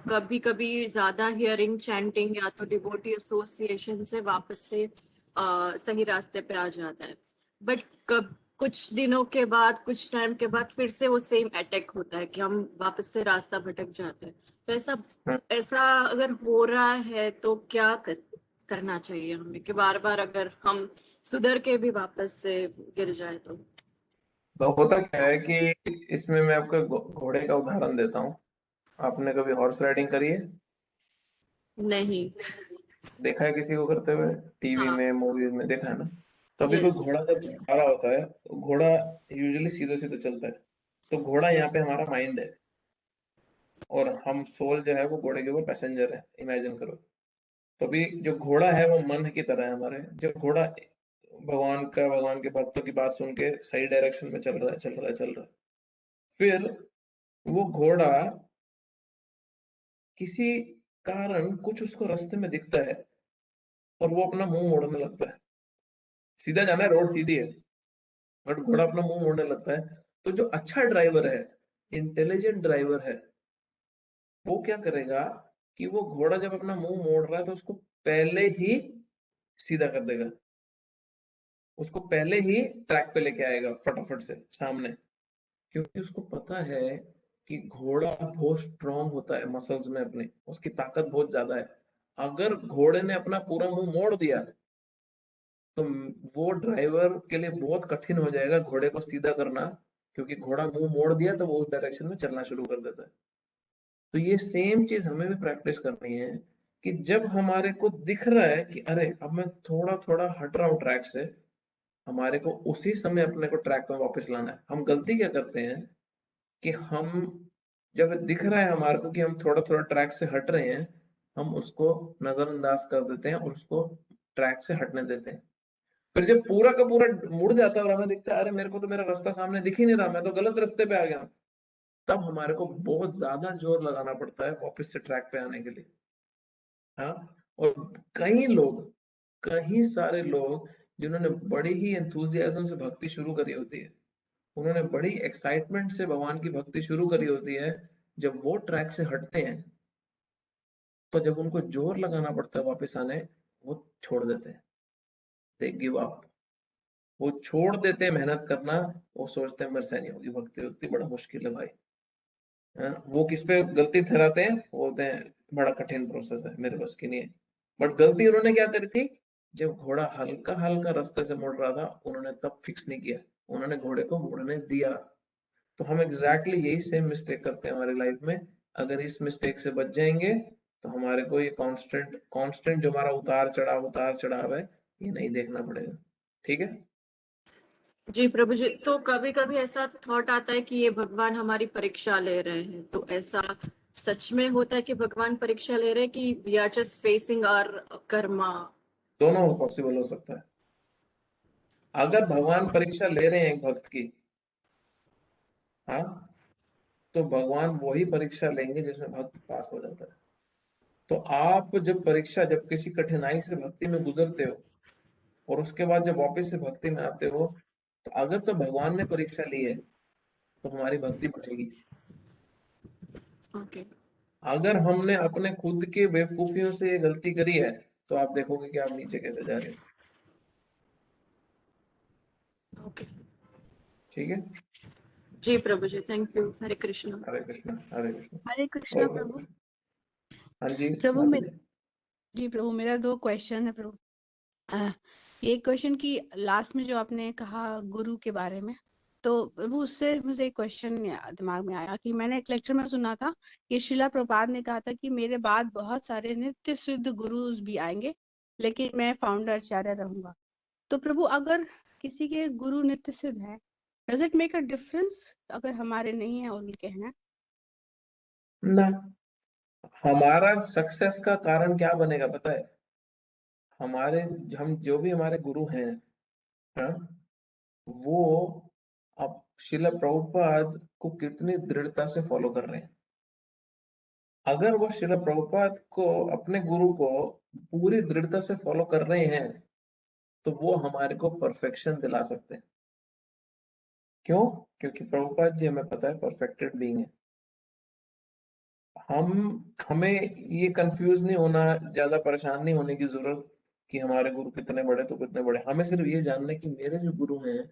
कभी कभी ज्यादा हियरिंग चैंटिंग या तो डिवोटी एसोसिएशन से वापस से सही रास्ते पे आ जाता है। बट कब कुछ दिनों के बाद, कुछ टाइम के बाद फिर से वो सेम अटैक होता है कि हम वापस से रास्ता भटक जाते हैं। तो ऐसा ऐसा अगर हो रहा है तो क्या करना चाहिए हमें, कि बार बार अगर हम सुधर के भी वापस से गिर जाए तो होता क्या है कि इसमें मैं आपको घोड़े का उदाहरण देता हूँ। आपने कभी हॉर्स राइडिंग करी है? नहीं। देखा है किसी को करते हुए? टीवी हाँ। में, मूवीज में देखा है ना? तो अभी कोई यस। घोड़ा जब आ रहा होता है, तो घोड़ा यूजुअली सीधे सीधे चलता है। तो घोड़ा यहाँ पे हमारा माइंड है, और हम सोल जो है वो घोड़े के ऊपर पैसेंजर है, इमेजिन करो। तो अभी जो घोड़ा है वो मन की तरह है हमारे। जब घोड़ा भगवान के भक्तों की बात सुन के सही डायरेक्शन में चल रहा है, चल रहा है, चल रहा है, फिर वो घोड़ा किसी कारण कुछ उसको रास्ते में दिखता है, और वो अपना मुंह मोड़ने लगता है। सीधा जाना है, रोड सीधी है, बट घोड़ा अपना मुंह मोड़ने लगता है। तो जो अच्छा ड्राइवर है, इंटेलिजेंट ड्राइवर है, वो क्या करेगा कि वो घोड़ा जब अपना मुंह मोड़ रहा है तो उसको पहले ही सीधा कर देगा, उसको पहले ही ट्रैक पे लेके आएगा फटाफट से सामने। क्योंकि उसको पता है कि घोड़ा बहुत स्ट्रांग होता है मसल्स में, अपने उसकी ताकत बहुत ज्यादा है। अगर घोड़े ने अपना पूरा मुंह मोड़ दिया, तो वो ड्राइवर के लिए बहुत कठिन हो जाएगा घोड़े को सीधा करना, क्योंकि घोड़ा मुंह मोड़ दिया तो वो उस डायरेक्शन में चलना शुरू कर देता है। तो ये सेम चीज हमें भी प्रैक्टिस करनी है, कि जब हमारे को दिख रहा है कि अरे अब मैं थोड़ा थोड़ा हट रहा हूँ ट्रैक से, हमारे को उसी समय अपने को ट्रैक में वापस लाना है। हम गलती क्या करते हैं कि हम, जब दिख रहा है हमारे को कि हम थोड़ा थोड़ा ट्रैक से हट रहे हैं, हम उसको नजरअंदाज कर देते हैं और उसको ट्रैक से हटने देते हैं। फिर जब पूरा का पूरा मुड़ जाता है और हमें दिखता है अरे मेरे को तो मेरा रास्ता सामने दिख ही नहीं रहा, मैं तो गलत रास्ते पे आ गया, तब हमारे को बहुत ज्यादा जोर लगाना पड़ता है वापस से ट्रैक पे आने के लिए। हाँ। और कई लोग, कई सारे लोग जिन्होंने बड़ी ही एंथुजियाज्म से भक्ति शुरू करी होती है, उन्होंने बड़ी एक्साइटमेंट से भगवान की भक्ति शुरू करी होती है, जब वो ट्रैक से हटते हैं, तो जब उनको जोर लगाना पड़ता है वापस आने, वो छोड़ देते हैं, दे गिव अप, वो छोड़ देते हैं मेहनत करना। वो सोचते हैं मेरे से नहीं होगी भक्ति, भक्ति बड़ा मुश्किल है भाई। हाँ, वो किस पे गलती ठहराते हैं? बोलते हैं बड़ा कठिन प्रोसेस है, मेरे बस की नहीं है। बट गलती उन्होंने क्या करी थी? जब घोड़ा हल्का हल्का रास्ते से मुड़ रहा था, उन्होंने तब फिक्स नहीं किया, उन्होंने घोड़े को मुड़ने दिया। तो हम एग्जैक्टली यही सेम मिस्टेक करते हैं हमारी लाइफ में। अगर इस मिस्टेक से बच जाएंगे, तो हमारे को ये कांस्टेंट कांस्टेंट जो हमारा उतार चढ़ाव है, ये नहीं देखना पड़ेगा। ठीक है? जी प्रभु जी, तो कभी कभी ऐसा थॉट आता है कि ये भगवान हमारी परीक्षा ले रहे हैं, तो ऐसा सच में होता है कि भगवान परीक्षा ले रहे हैं कि we are just facing our karma? दोनों पॉसिबल हो सकता है। अगर भगवान परीक्षा ले रहे हैं एक भक्त की, हाँ, तो भगवान वही परीक्षा लेंगे जिसमें भक्त पास हो जाता है। तो आप जब किसी कठिनाई से भक्ति में गुजरते हो और उसके बाद जब वापस से भक्ति में आते हो, तो अगर तो भगवान ने परीक्षा ली है तो हमारी भक्ति बढ़ेगी। ओके अगर हमने अपने खुद के बेवकूफियों से ये गलती करी है तो आप देखोगे कि आप नीचे कैसे जा रहे हो। ओके ठीक है। जी प्रभु जी, थैंक यू। हरे कृष्ण। हरे कृष्ण हरे कृष्ण। हरे कृष्णा और प्रभु। हाँ जी प्रभु माता मैं जी। जी प्रभु, मेरा 2 क्वेश्चन है प्रभु। एक क्वेश्चन की लास्ट में जो आपने कहा गुरु के बारे में, तो प्रभु उससे मुझे एक क्वेश्चन दिमाग में आया कि मैंने एक लेक्चर में सुना था कि श्रीला प्रभुपाद ने कहा था कि मेरे बाद बहुत सारे नित्य सिद्ध गुरुज भी आएंगे, लेकिन मैं फाउंडर आचार्य रहूंगा। तो प्रभु अगर किसी के गुरु नित्य सिद्ध है, does it make a difference अगर हमारे नहीं है और उनके हैं? ना, हमारा सक्सेस का कारण क्या बनेगा पता है? हम जो भी हमारे गुरु हैं, हाँ, वो अब शिला प्रभुपाद को कितनी दृढ़ता से फॉलो कर रहे हैं। अगर वो शिला प्रभुपाद को, अपने गुरु को पूरी दृढ़ता से फॉलो कर रहे हैं, तो वो हमारे को परफेक्शन दिला सकते हैं। क्यों? क्योंकि प्रभुपाद जी हमें पता है परफेक्टेड बीइंग है। हमें ये कंफ्यूज नहीं होना, ज्यादा परेशान नहीं होने की जरूरत कि हमारे गुरु कितने बड़े तो कितने बड़े। हमें सिर्फ ये जानना है कि मेरे जो गुरु हैं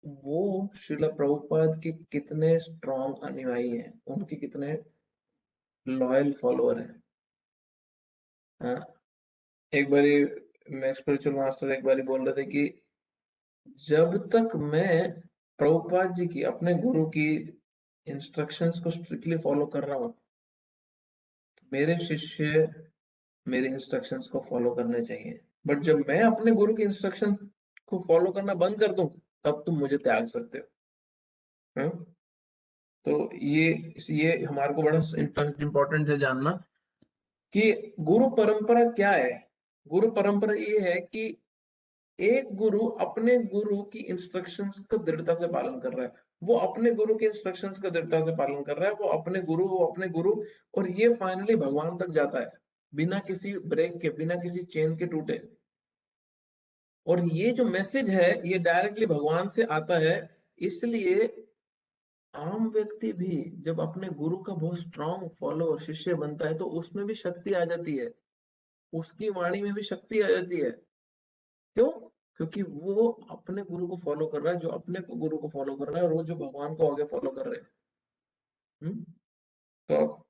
वो श्रीला प्रभुपाद के कितने स्ट्रॉन्ग अनुयायी हैं, उनके कितने लॉयल फॉलोअर हैं। हाँ, एक बारी मैं स्पिरिचुअल मास्टर एक बारी बोल रहे थे कि जब तक मैं प्रभुपाद जी की, अपने गुरु की इंस्ट्रक्शंस को स्ट्रिक्टली फॉलो कर रहा हूँ, मेरे शिष्य मेरे इंस्ट्रक्शंस को फॉलो करने चाहिए। बट जब मैं अपने गुरु के इंस्ट्रक्शन को फॉलो करना बंद कर दूं, तब तुम मुझे त्याग सकते हो। हाँ? तो ये हमारे को बड़ा इंपॉर्टेंट है जानना कि गुरु परंपरा क्या है। गुरु परंपरा ये है कि एक गुरु अपने गुरु की इंस्ट्रक्शंस का दृढ़ता से पालन कर रहा है, वो अपने गुरु के इंस्ट्रक्शंस का दृढ़ता से पालन कर रहा है, वो अपने गुरु, और ये फाइनली भगवान तक जाता है बिना किसी ब्रेक के, बिना किसी चेन के टूटे। और ये जो मैसेज है ये डायरेक्टली भगवान से आता है। इसलिए आम व्यक्ति भी जब अपने गुरु का बहुत स्ट्रांग फॉलोअर शिष्य बनता है तो उसमें भी शक्ति आ जाती है, उसकी वाणी में भी शक्ति आ जाती है। क्यों? क्योंकि वो अपने गुरु को फॉलो कर रहा है, जो अपने गुरु को फॉलो कर रहा है, और वो जो भगवान को आगे फॉलो कर रहे हैं। तो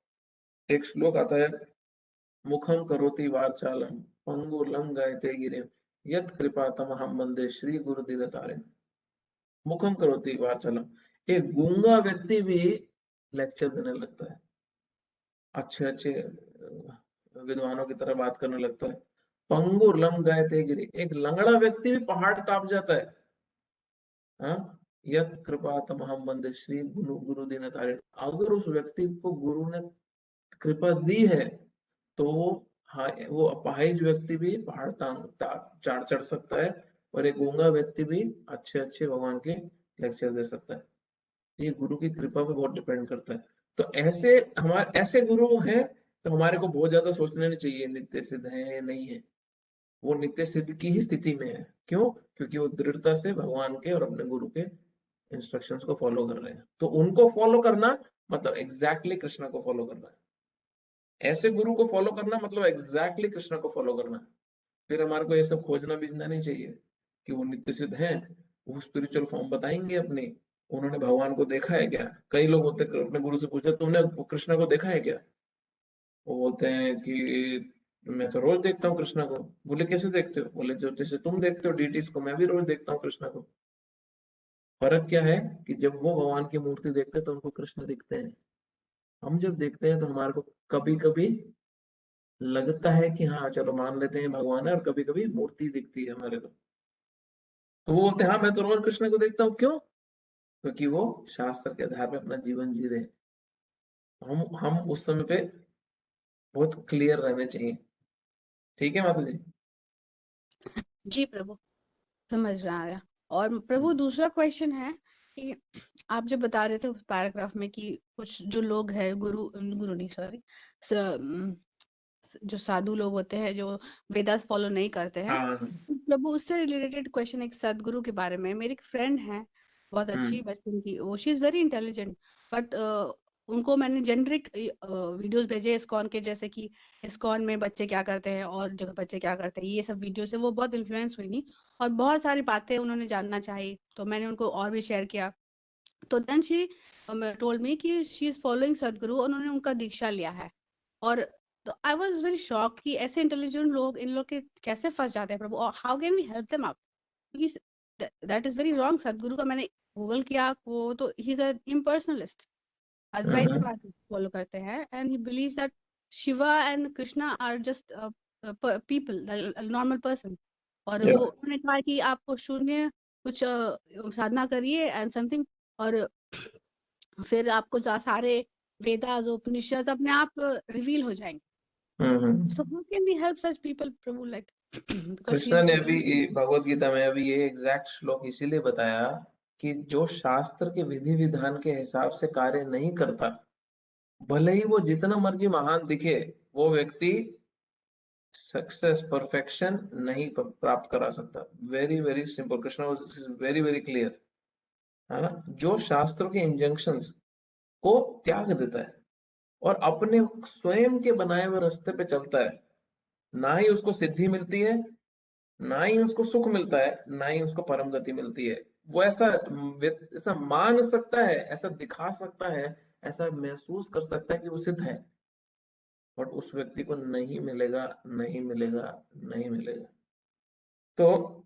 एक श्लोक आता है, मुखम करोति वाचालम पंगुलम गायते गिरिम यत् कृपा तमहम वंदे श्री गुरु दीनतारिण। मुखम करोति वाचालम, एक गूंगा व्यक्ति भी लेक्चर देने लगता है, अच्छे अच्छे विद्वानों की तरह बात करने लगता है। पंगुर लम गायते गिरी, एक लंगड़ा व्यक्ति भी पहाड़ टाप जाता है। हाँ, यत् कृपा तमहम वंदे श्री गुरु दीनतारिण। अगर उस व्यक्ति को गुरु ने कृपा दी है तो हाँ, वो अपाहिज व्यक्ति भी पहाड़ चाड़ चढ़ सकता है, और एक गूंगा व्यक्ति भी अच्छे अच्छे भगवान के लेक्चर दे सकता है। ये गुरु की कृपा पे बहुत डिपेंड करता है। तो ऐसे गुरु हैं, तो हमारे को बहुत ज्यादा सोचना नहीं चाहिए नित्य सिद्ध है या नहीं है। वो नित्य सिद्ध की ही स्थिति में है। क्यों? क्योंकि वो दृढ़ता से भगवान के और अपने गुरु के इंस्ट्रक्शंस को फॉलो कर रहे हैं। तो उनको फॉलो करना मतलब एग्जैक्टली कृष्ण को फॉलो करना है। ऐसे गुरु को फॉलो करना मतलब एग्जैक्टली कृष्ण को फॉलो करना है। फिर हमारे को ये सब खोजना बीजना नहीं चाहिए कि वो नित्य सिद्ध हैं, वो स्पिरिचुअल फॉर्म बताएंगे अपनी, उन्होंने भगवान को देखा है क्या। कई लोग होते हैं, अपने गुरु से पूछते तुमने कृष्ण को देखा है क्या? वो बोलते हैं कि मैं तो रोज देखता हूँ कृष्ण को। बोले कैसे देखते हो? बोले जो जैसे तुम देखते हो डीटीज को, मैं भी रोज देखता हूँ कृष्ण को। फर्क क्या है कि जब वो भगवान की मूर्ति देखते हैं तो उनको कृष्ण दिखते हैं। हम जब देखते हैं तो हमारे को कभी कभी लगता है कि हाँ चलो मान लेते हैं भगवान है, और कभी कभी मूर्ति दिखती है हमारे को। तो वो बोलते हैं हाँ मैं तो रोज कृष्ण को देखता हूँ। क्यों? क्योंकि वो शास्त्र के आधार पे अपना जीवन जी रहे हैं। हम उस समय पे बहुत क्लियर रहने चाहिए। ठीक है माता जी? जी प्रभु, समझ में आ गया। और प्रभु दूसरा क्वेश्चन है कि आप जो बता रहे थे उस पैराग्राफ में कि कुछ जो लोग हैं गुरु गुरु नहीं सॉरी जो साधु लोग होते हैं जो वेदास फॉलो नहीं करते हैं। हाँ प्रभु उससे रिलेटेड क्वेश्चन एक सदगुरु के बारे में। मेरी एक फ्रेंड है बहुत अच्छी बचपन की, वो she is very intelligent, but उनको मैंने जेनरिक वीडियोस भेजे इस्कॉन के, जैसे कि इस्कॉन में बच्चे क्या करते हैं और जगह बच्चे क्या करते हैं, ये सब वीडियो से वो बहुत इन्फ्लुएंस हुई नहीं, और बहुत सारी बातें उन्होंने जानना चाहिए, तो मैंने उनको और भी शेयर किया। तो देन शी टोल्ड मी कि शी इज फॉलोइंग सदगुरु, और उन्होंने उनका दीक्षा लिया है। और तो आई वाज वेरी शॉक कि ऐसे इंटेलिजेंट लोग इन लोग के कैसे फंस जाते हैं प्रभु, और how can we help them out, क्योंकि that is very wrong. Sadhguru का मैंने गूगल किया, वो तो ही इज अ इम्पर्सनलिस्ट, अद्वैतवाद फॉलो करते हैं, and he believes that Shiva and Krishna are just people, normal person. और वो उन्होंने कहा कि आपको शून्य कुछ साधना करिए एंड समथिंग, और फिर आपको सारे वेदास उपनिषद अपने आप रिवील हो जाएंगे। So how can we help such people, Prabhu, like because she Krishna is ने very अभी भगवत गीता में अभी ये एग्जैक्ट श्लोक इसीलिए बताया कि जो शास्त्र के विधि विधान के हिसाब से कार्य नहीं करता, भले ही वो जितना मर्जी महान दिखे, वो व्यक्ति सक्सेस परफेक्शन नहीं प्राप्त करा सकता। Very very simple, Krishna very very clear है ना। जो शास्त्रों के इंजंक्शंस को त्याग देता है और अपने स्वयं के बनाए हुए रास्ते पे चलता है, ना ही उसको सिद्धि मिलती है, ना ही उसको सुख मिलता है, ना ही उसको परम गति मिलती है। वो ऐसा मान सकता है, ऐसा दिखा सकता है, ऐसा महसूस कर सकता है कि वो सिद्ध है, बट उस व्यक्ति को नहीं मिलेगा, नहीं मिलेगा, नहीं मिलेगा। तो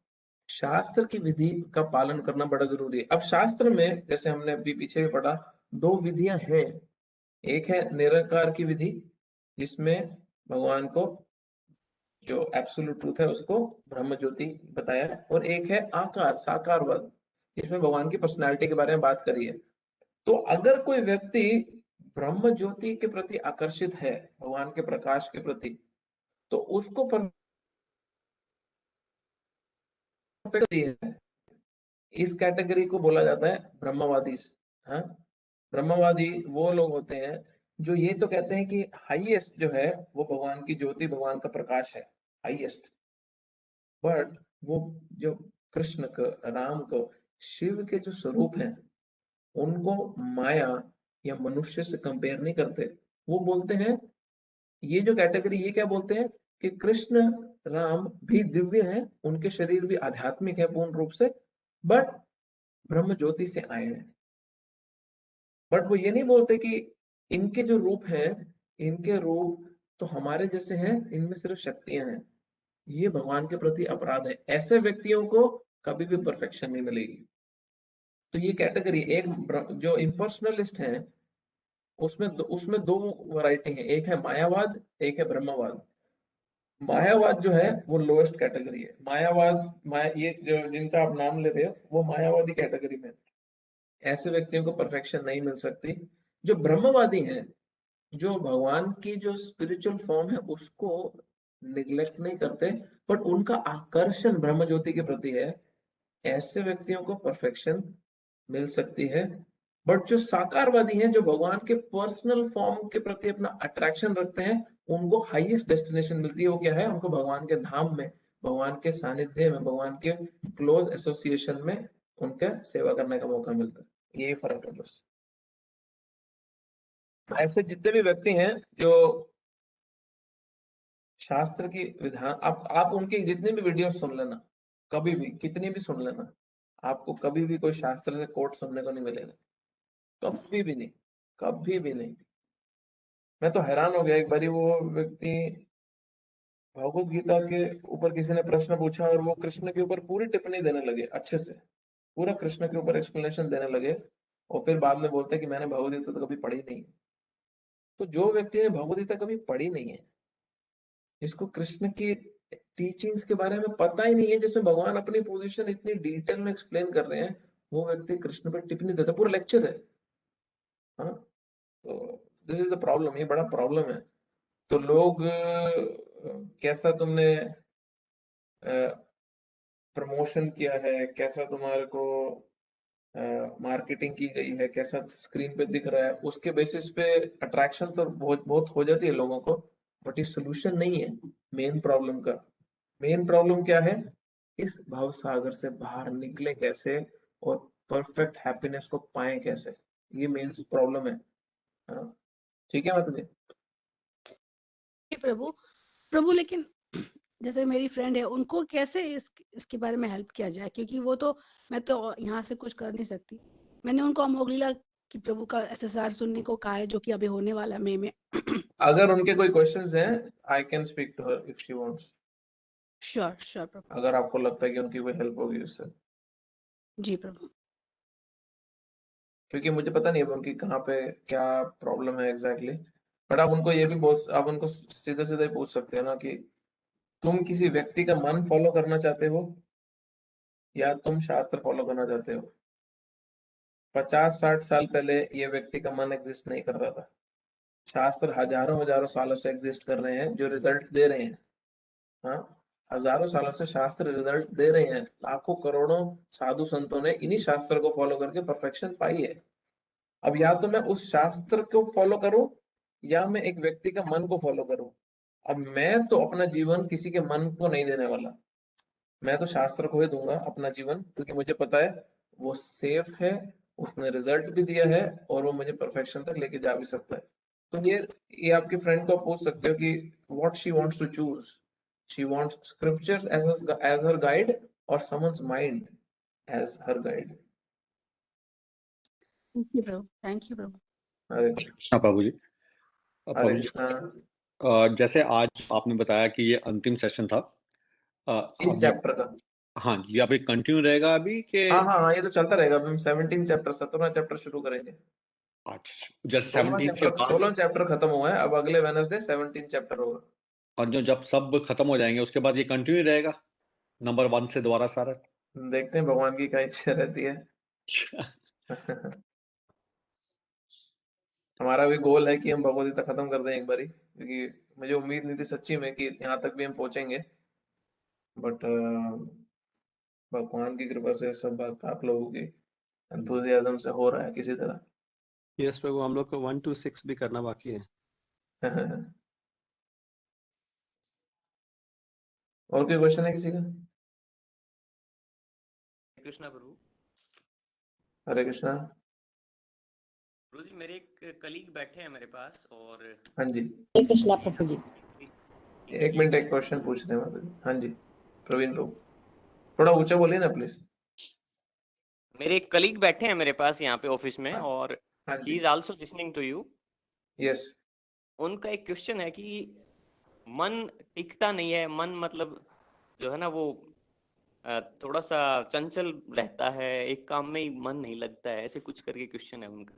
शास्त्र की विधि का पालन करना बड़ा जरूरी है। अब शास्त्र में जैसे हमने अभी पीछे भी पढ़ा, दो विधियां हैं। एक है निराकार की विधि, जिसमें भगवान को जो एब्सोल्यूट ट्रूथ है उसको ब्रह्म ज्योति बताया है, और एक है आकार साकारवाद, जिसमें भगवान की पर्सनैलिटी के बारे में बात करी है। तो अगर कोई व्यक्ति ब्रह्म ज्योति के प्रति आकर्षित है, भगवान के प्रकाश के प्रति, तो उसको है, इस कैटेगरी को बोला जाता है ब्रह्मवादी। हाँ, ब्रह्मवादी वो लोग होते हैं जो ये तो कहते हैं कि हाईएस्ट जो है वो भगवान की ज्योति, भगवान का प्रकाश है हाईएस्ट, बट वो जो कृष्ण को, राम को, शिव के जो स्वरूप हैं, उनको माया या मनुष्य से कंपेयर नहीं करते। वो बोलते हैं, ये जो कैटेगरी, ये क्या बोलते हैं कि कृष्ण राम भी दिव्य हैं, उनके शरीर भी आध्यात्मिक है पूर्ण रूप से, बट ब्रह्म ज्योति से आए हैं। बट वो ये नहीं बोलते कि इनके जो रूप हैं, इनके रूप तो हमारे जैसे हैं, इनमें सिर्फ शक्तियां हैं। ये भगवान के प्रति अपराध है। ऐसे व्यक्तियों को कभी भी परफेक्शन नहीं मिलेगी। तो ये कैटेगरी, एक जो इम्पर्सनलिस्ट है, उसमें दो वैरायटी है, एक है मायावाद, एक है ब्रह्मवाद। मायावाद जो है वो लोएस्ट कैटेगरी है। मायावाद ये जो जिनका आप नाम ले रहे हो, वो मायावादी कैटेगरी में, ऐसे व्यक्तियों को परफेक्शन नहीं मिल सकती। जो ब्रह्मवादी हैं, जो भगवान की जो स्पिरिचुअल फॉर्म है उसको निग्लेक्ट नहीं करते, बट उनका आकर्षण ब्रह्म ज्योति के प्रति है, ऐसे व्यक्तियों को परफेक्शन मिल सकती है। बट जो साकारवादी हैं, जो भगवान के पर्सनल फॉर्म के प्रति अपना अट्रैक्शन रखते हैं, उनको हाईएस्ट डेस्टिनेशन मिलती है। वो क्या है? उनको भगवान के धाम में, भगवान के सानिध्य में, भगवान के क्लोज एसोसिएशन में उनका सेवा करने का मौका मिलता है। यही फर्क है बस। ऐसे जितने भी व्यक्ति हैं जो शास्त्र की विधान, आप उनके जितने भी वीडियो सुन लेना, कभी भी कितनी भी सुन लेना, आपको कभी भी कोई शास्त्र से कोट सुनने को नहीं मिलेगा, कभी भी नहीं, कभी भी नहीं। मैं तो हैरान हो गया, एक बारी वो व्यक्ति, भगवत गीता के ऊपर किसी ने प्रश्न पूछा और वो कृष्ण के ऊपर पूरी टिप्पणी देने लगे, अच्छे से पूरा कृष्ण के ऊपर एक्सप्लेनेशन देने लगे, और फिर बाद में बोलते कि मैंने भगवत गीता तो कभी पढ़ी नहीं। तो जो व्यक्ति ने भगवत गीता कभी पढ़ी नहीं है, जिसको कृष्ण की टीचिंग्स के बारे में पता ही नहीं है, जिसमें भगवान अपनी पोजीशन इतनी डिटेल में एक्सप्लेन कर रहे हैं, वो व्यक्ति कृष्ण पर टिप्पणी देता है, पूरा लेक्चर है। हाँ, तो दिस इज अ प्रॉब्लम, ये बड़ा प्रॉब्लम है। तो लोग कैसा तुमने प्रमोशन किया है, कैसा तुम्हारे को मार्केटिंग की गई है, कैसा स्क्रीन पे दिख रहा है, उसके बेसिस पे अट्रैक्शन तो बहुत बहुत हो जाती है लोगों को, बट ये सोल्यूशन नहीं है मेन प्रॉब्लम का। मेन प्रॉब्लम क्या है? इस भव सागर से बाहर निकले कैसे और परफेक्ट हैप्पीनेस को पाए कैसे, ये मेन प्रॉब्लम है। हाँ, ठीक है मतलब प्रभु प्रभु लेकिन जैसे मेरी फ्रेंड है, उनको कैसे इसके बारे में हेल्प किया जाए, क्योंकि वो तो, मैं तो यहाँ से कुछ कर नहीं सकती। मैंने उनको अमोगलीला कि प्रभु का एसएसआर सुनने को कहा है, जो कि अभी होने वाला है मई में। अगर उनके कोई क्वेश्चंस हैं, I can speak to her if she wants. Sure sure प्रभु। अगर आपको लगता है कि उनकी कोई हेल्प होगी उससे, जी प्रभु। क्योंकि मुझे पता नहीं है उनकी कहाँ पे क्या प्रॉब्लम है एग्जैक्टली। बट आप उनको ये भी आप उनको सीधे सीधे पूछ सकते हो ना कि तुम किसी व्यक्ति का मन फॉलो करना चाहते हो या तुम शास्त्र फॉलो करना चाहते हो। 50-60 साल पहले ये व्यक्ति का मन एग्जिस्ट नहीं कर रहा था। शास्त्र हजारों हजारों सालों से एग्जिस्ट कर रहे हैं, जो रिजल्ट दे रहे हैं। हाँ, हजारों सालों से शास्त्र रिजल्ट दे रहे हैं। लाखों करोड़ों साधु संतों ने इन्हीं शास्त्र को फॉलो करके परफेक्शन पाई है। अब या तो मैं उस शास्त्र को फॉलो करूं या मैं एक व्यक्ति का मन को फॉलो करूं। अब मैं तो अपना जीवन किसी के मन को नहीं देने वाला। मैं तो शास्त्र को ही दूंगा अपना जीवन, क्योंकि मुझे पता है वो सेफ है, उसने रिजल्ट भी दिया है और वो मुझे परफेक्शन तक लेके जा भी सकता है। तो ये आपके फ्रेंड को आप पूछ सकते हो कि what she wants to choose. She wants scriptures as her guide और someone's mind as her guide. Thank you प्रभु, थैंक यू प्रभु। हरे हाँ प्रभु जी। प्रभु जी, कृष्णा। जैसे आज आपने बताया कि ये अंतिम सेशन था, इस अब चैप्टर का, हाँ जी, अभी कंटिन्यू रहेगा अभी के? हाँ हाँ हाँ, ये तो चलता रहेगा। अभी हम 17 चैप्टर 17 चैप्टर शुरू करेंगे। अच्छा, जैसे 17 के बाद 16 चैप्टर खत्म हुआ है, अब अगले वेडनेसडे 17 चैप्टर होगा। और जब सब खत्म हो जाएंगे उसके बाद ये कंटिन्यू रहेगा नंबर 1 से दोबारा सारा? देखते हैं भगवान की क्या इच्छा रहती है। हमारा भी गोल है कि हम भगवद गीता खत्म कर दें एक बारी, क्योंकि मुझे उम्मीद नहीं थी सच्ची में कि यहाँ तक भी हम पहुंचेंगे। बट भगवान की कृपा से सब बात आप लोगों की एंथुजियाज्म से हो रहा है किसी तरह। यस प्रभु, हम लोग को 1 to 6 भी करना बाकी है। और कोई क्वेश्चन है किसी का? कृष्णा प्रभु। हरे कृष्णा। प्रभु जी, मेरे एक कलीग बैठे हैं मेरे पास और हाँ जी, कृष्णा प्रभु जी। एक मिनट, एक क्वेश्चन पूछ रहे हैं माता जी। हाँ जी प्रवीण प्रभु, थोड़ा ऊंचा बोलिए ना प्लीज। मेरे एक कलीग बैठे हैं मेरे पास यहाँ पे ऑफिस में, हाँ, और हाँ ही जी, is also listening to you. Yes. उनका एक क्वेश्चन है कि मन टिकता नहीं है, मन मतलब जो है ना वो थोड़ा सा चंचल रहता है, एक काम में ही मन नहीं लगता है, ऐसे कुछ करके क्वेश्चन है उनका।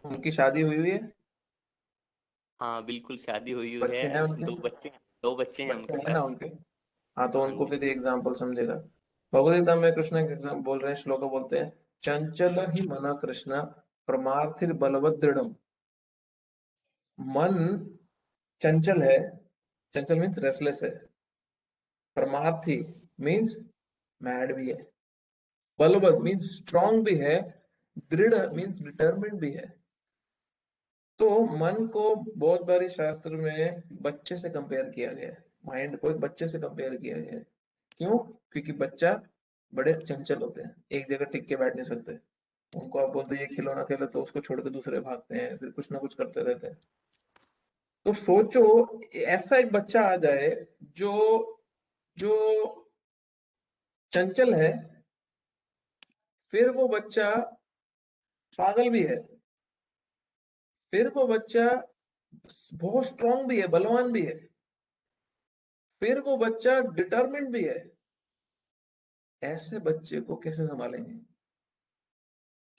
उनकी शादी हुई है? हाँ बिल्कुल, शादी हुई हुई बच्चे हैं है, उनके? दो बच्चे हैं बच्चे उनके हैं ना पास। उनके? हाँ, तो हाँ उनको जी। फिर एग्जाम्पल समझेगा। भगवद गीता में कृष्ण एक एग्जाम्पल बोल रहे हैं, श्लोक बोलते हैं, चंचल ही मना कृष्णा परमार्थिर बलवत दृढ़म। मन चंचल है, चंचल मीन्स रेस्टलेस है, परमार्थी मीन्स मैड भी है, बलवत मीन्स स्ट्रॉन्ग भी है, दृढ़ मीन्स डिटर्मिन्ड भी है। तो मन को बहुत बारी शास्त्र में बच्चे से कंपेयर किया गया है, माइंड को एक बच्चे से कंपेयर किया गया है। क्यों? क्योंकि बच्चा बड़े चंचल होते हैं, एक जगह टिक के बैठ नहीं सकते। उनको आप बोलते ये खिलौना खेलो तो उसको छोड़ के दूसरे भागते हैं, फिर कुछ ना कुछ करते रहते हैं। तो सोचो ऐसा एक बच्चा आ जाए जो जो चंचल है, फिर वो बच्चा पागल भी है, फिर वो बच्चा बहुत स्ट्रांग भी है, बलवान भी है, फिर वो बच्चा डिटरमिन्ड भी है। ऐसे बच्चे को कैसे संभालेंगे?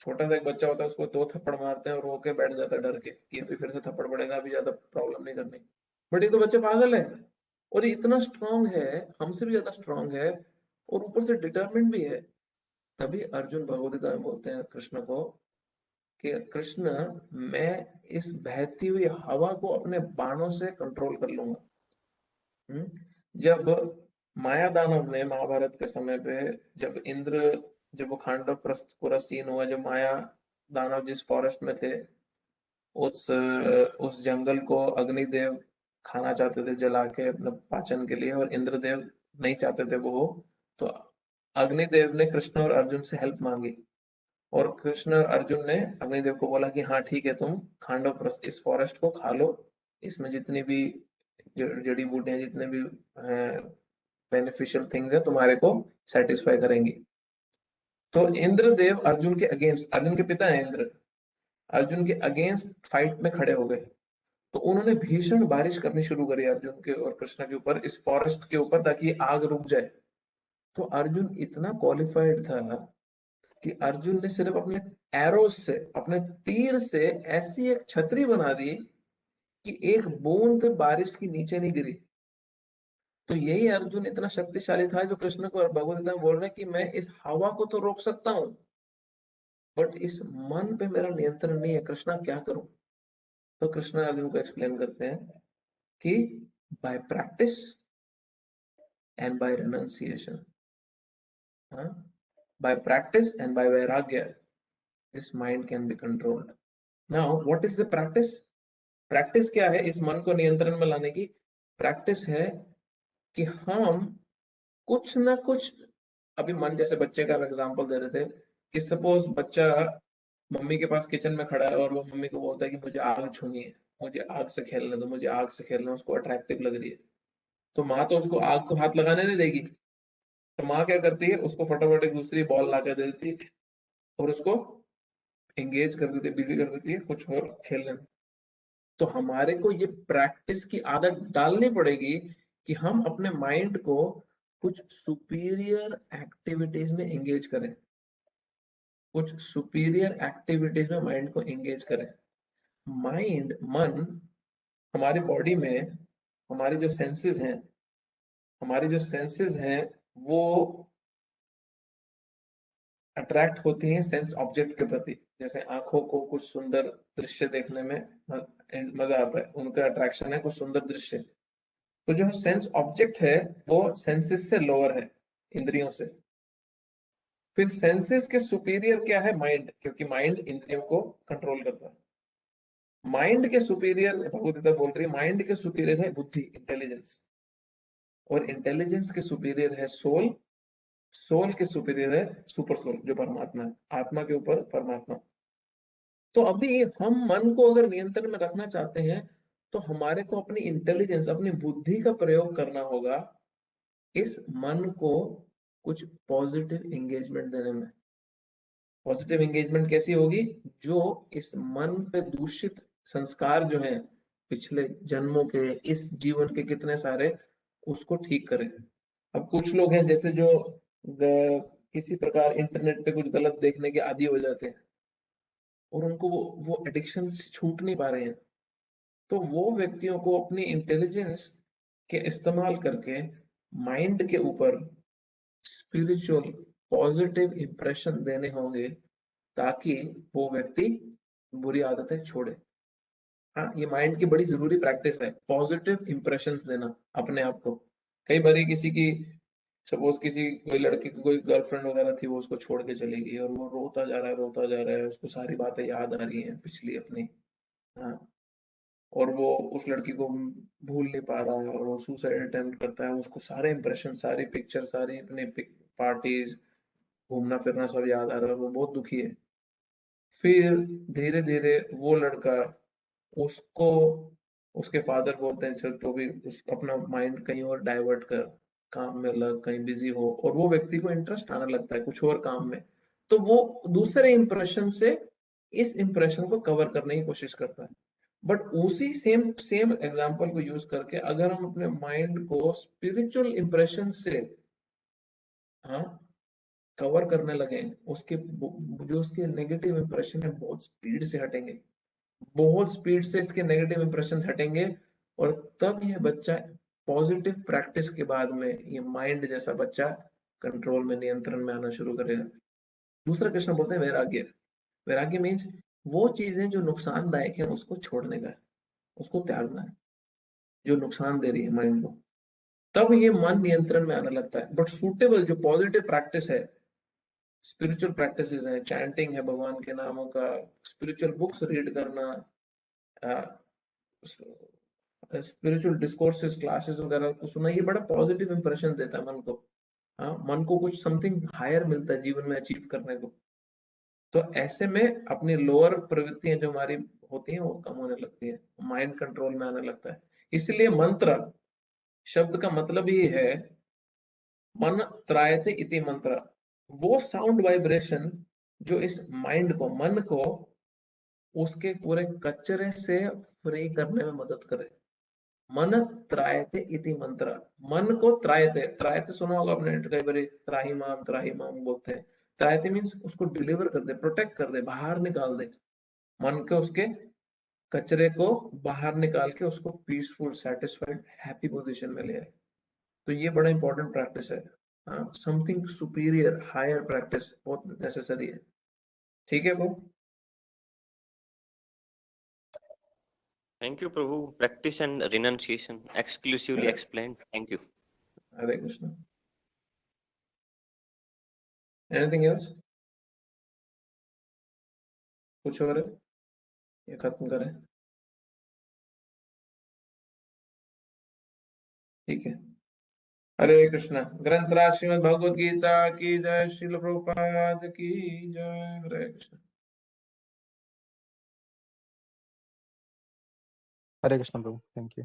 छोटा सा एक बच्चा होता है, उसको 2 थप्पड़ मारते हैं और रो के बैठ जाता है डर के कि अभी फिर से थप्पड़ पड़ेगा, अभी ज्यादा प्रॉब्लम नहीं करनी। बट ये तो बच्चा पागल है, और ये इतना स्ट्रांग है, हमसे भी ज्यादा स्ट्रांग है, और ऊपर से डिटरमिन्ड भी है। तभी अर्जुन भगवद गीता में बोलते हैं कृष्ण को कि कृष्ण, मैं इस बहती हुई हवा को अपने बाणों से कंट्रोल कर लूंगा। जब माया दानव ने महाभारत के समय पे, जब वो खांडव प्रस्थ पूरा सीन हुआ, जब माया दानव जिस फॉरेस्ट में थे, उस जंगल को अग्निदेव खाना चाहते थे जला के अपने पाचन के लिए, और इंद्रदेव नहीं चाहते थे वो, तो अग्निदेव ने कृष्ण और अर्जुन से हेल्प मांगी, और कृष्ण और अर्जुन ने अग्निदेव को बोला कि हाँ ठीक है, तुम खांडव इस फॉरेस्ट को खा लो, इसमें जितनी भी जड़ी बूटियां, जितने भी बेनिफिशियल थिंग्स है तुम्हारे को सेटिस्फाई करेंगी। तो इंद्रदेव अर्जुन के अगेंस्ट, अर्जुन के पिता है इंद्र, अर्जुन के अगेंस्ट फाइट में खड़े हो गए। तो उन्होंने भीषण बारिश करनी शुरू करी अर्जुन के और कृष्ण के ऊपर, इस फॉरेस्ट के ऊपर, ताकि आग रुक जाए। तो अर्जुन इतना क्वालिफाइड था कि अर्जुन ने सिर्फ अपने एरोस से, अपने तीर से ऐसी एक छतरी बना दी कि एक बूंद बारिश की नीचे नहीं गिरी। तो यही अर्जुन इतना शक्तिशाली था जो कृष्ण को भगवद गीता में बोल रहे हैं कि मैं इस हवा को तो रोक सकता हूं, बट इस मन पे मेरा नियंत्रण नहीं है, कृष्णा क्या करूं। तो कृष्ण अर्जुन को एक्सप्लेन करते हैं कि by practice and by renunciation, by practice and by vairagya, this mind can be controlled. Now what is the practice? Practice क्या है इस मन को नियंत्रण में लाने की? Practice है कि हम कुछ ना कुछ, अभी मन, जैसे बच्चे का एग्जांपल दे रहे थे कि सपोज बच्चा मम्मी के पास किचन में खड़ा है और वो मम्मी को बोलता है कि मुझे आग छूनी है, मुझे आग से खेलने दो, मुझे आग से खेलना, उसको अट्रैक्टिव लग रही है। तो माँ तो उसको आग को हाथ लगाने नहीं देगी, तो माँ क्या करती है, उसको फटाफट एक दूसरी बॉल ला के दे देती है और उसको एंगेज कर देती है, बिजी कर देती है कुछ और खेलने में। तो हमारे को ये प्रैक्टिस की आदत डालनी पड़ेगी कि हम अपने माइंड को कुछ सुपीरियर एक्टिविटीज में एंगेज करें, कुछ सुपीरियर एक्टिविटीज में माइंड को एंगेज करें। माइंड, मन, हमारी बॉडी में हमारी जो सेंसेस हैं, वो अट्रैक्ट होती हैं सेंस ऑब्जेक्ट के प्रति। जैसे आंखों को कुछ सुंदर दृश्य देखने में मजा आता है, उनका अट्रैक्शन है कुछ सुंदर दृश्य। तो जो सेंस ऑब्जेक्ट है वो सेंसेस से लोअर है, इंद्रियों से। फिर सेंसेस के सुपीरियर क्या है? माइंड, क्योंकि माइंड इंद्रियों को कंट्रोल करता है। माइंड के सुपीरियर, भगवद गीता बोल रही है, माइंड के सुपीरियर है बुद्धि, इंटेलिजेंस, और इंटेलिजेंस के सुपीरियर है सोल, सोल के सुपीरियर है सुपर सोल, जो परमात्मा है, आत्मा के ऊपर परमात्मा। तो अभी हम मन को अगर नियंत्रण में रखना चाहते हैं तो हमारे को अपनी इंटेलिजेंस, अपनी बुद्धि का प्रयोग करना होगा इस मन को कुछ पॉजिटिव एंगेजमेंट देने में। पॉजिटिव एंगेजमेंट कैसी होगी? जो इस मन पे दूषित संस्कार जो हैं पिछले जन्मों के, इस जीवन के कितने सारे, उसको ठीक करें। अब कुछ लोग हैं जैसे जो किसी प्रकार इंटरनेट पे कुछ गलत देखने के आदी हो जाते हैं और उनको वो एडिक्शन से छूट नहीं पा रहे हैं। तो वो व्यक्तियों को अपनी इंटेलिजेंस के इस्तेमाल करके माइंड के ऊपर स्पिरिचुअल पॉजिटिव इंप्रेशन देने होंगे ताकि वो व्यक्ति बुरी आदतें छोड़े। हाँ, ये माइंड की बड़ी जरूरी प्रैक्टिस है, पॉजिटिव इंप्रेशंस देना अपने आप को। कई बार किसी की, सपोज किसी कोई लड़की की कोई गर्लफ्रेंड वगैरह थी, वो उसको छोड़ के चली गई और वो रोता जा रहा है, उसको सारी बातें याद आ रही हैं पिछली अपनी। हाँ, और वो उस लड़की को भूल नहीं पा रहा है और वो सुसाइड अटेम्प्ट करता है, उसको सारे इंप्रेशन, सारी पिक्चर, सारी अपनी पार्टीज, घूमना फिरना सब याद आ रहा है, वो बहुत दुखी है। फिर धीरे धीरे वो लड़का, उसको उसके फादर बोलते हैं चल तो भी अपना माइंड कहीं और डाइवर्ट कर, काम में लग, कहीं बिजी हो, और वो व्यक्ति को इंटरेस्ट आने लगता है कुछ और काम में। तो वो दूसरे इंप्रेशन से इस इंप्रेशन को कवर करने की कोशिश करता है। बट उसी सेम सेम एग्जांपल को यूज करके अगर हम अपने माइंड को स्पिरिचुअल इंप्रेशन से, हाँ, कवर करने लगे, उसके जो उसके नेगेटिव इंप्रेशन है बहुत स्पीड से हटेंगे, बहुत स्पीड से इसके नेगेटिव इंप्रेशन हटेंगे, और तब ये बच्चा पॉजिटिव प्रैक्टिस के बाद में ये माइंड जैसा बच्चा कंट्रोल में, नियंत्रण में आना शुरू करेगा। दूसरा कृष्ण बोलते हैं वैराग्य। वैराग्य मीन्स वो चीजें जो नुकसानदायक है उसको छोड़ने का है, उसको त्यागना है, जो नुकसान दे रही है माइंड को। तब ये मन नियंत्रण में आने लगता है। बट सूटेबल जो पॉजिटिव प्रैक्टिस है, स्पिरिचुअल प्रैक्टिसेस है, चैंटिंग है भगवान के नामों का, स्पिरिचुअल बुक्स रीड करना, स्पिरिचुअल डिस्कोर्सेस क्लासेस वगैरह को सुना, ये बड़ा पॉजिटिव इंप्रेशन देता है मन को। हाँ, मन को कुछ समथिंग हायर मिलता है जीवन में अचीव करने को। तो ऐसे में अपनी लोअर प्रवृत्तियां जो हमारी होती हैं वो कम होने लगती है, माइंड कंट्रोल में आने लगता है। इसलिए मंत्र शब्द का मतलब ही है मन त्रायते इति मंत्र, वो साउंड वाइब्रेशन जो इस माइंड को, मन को उसके पूरे कचरे से फ्री करने में मदद करे। मन त्रायते इति मंत्र, मन को त्रायते, त्रायते सुना होगा आपने कई बार, त्राही माम बोलते हैं। त्रायते मीन्स उसको डिलीवर कर दे, प्रोटेक्ट कर दे, बाहर निकाल दे, मन के उसके कचरे को बाहर निकाल के उसको पीसफुल, सेटिस्फाइड, हैप्पी पोजीशन में ले आए। तो ये बड़ा इंपॉर्टेंट प्रैक्टिस है। समथिंग सुपीरियर, हायर प्रैक्टिस बहुत नेसेसरी है। ठीक है वो। Thank you, Prabhu. Practice and renunciation exclusively Correct. explained. Thank you. Hare Krishna. Anything else? कुछ और है? ये खत्म करें? ठीक है। हरे कृष्णा। ग्रंथराज श्रीमद् भगवद गीता की जय, श्रील प्रभुपाद की जय। हरे कृष्ण। हरे कृष्ण प्रभु, थैंक यू।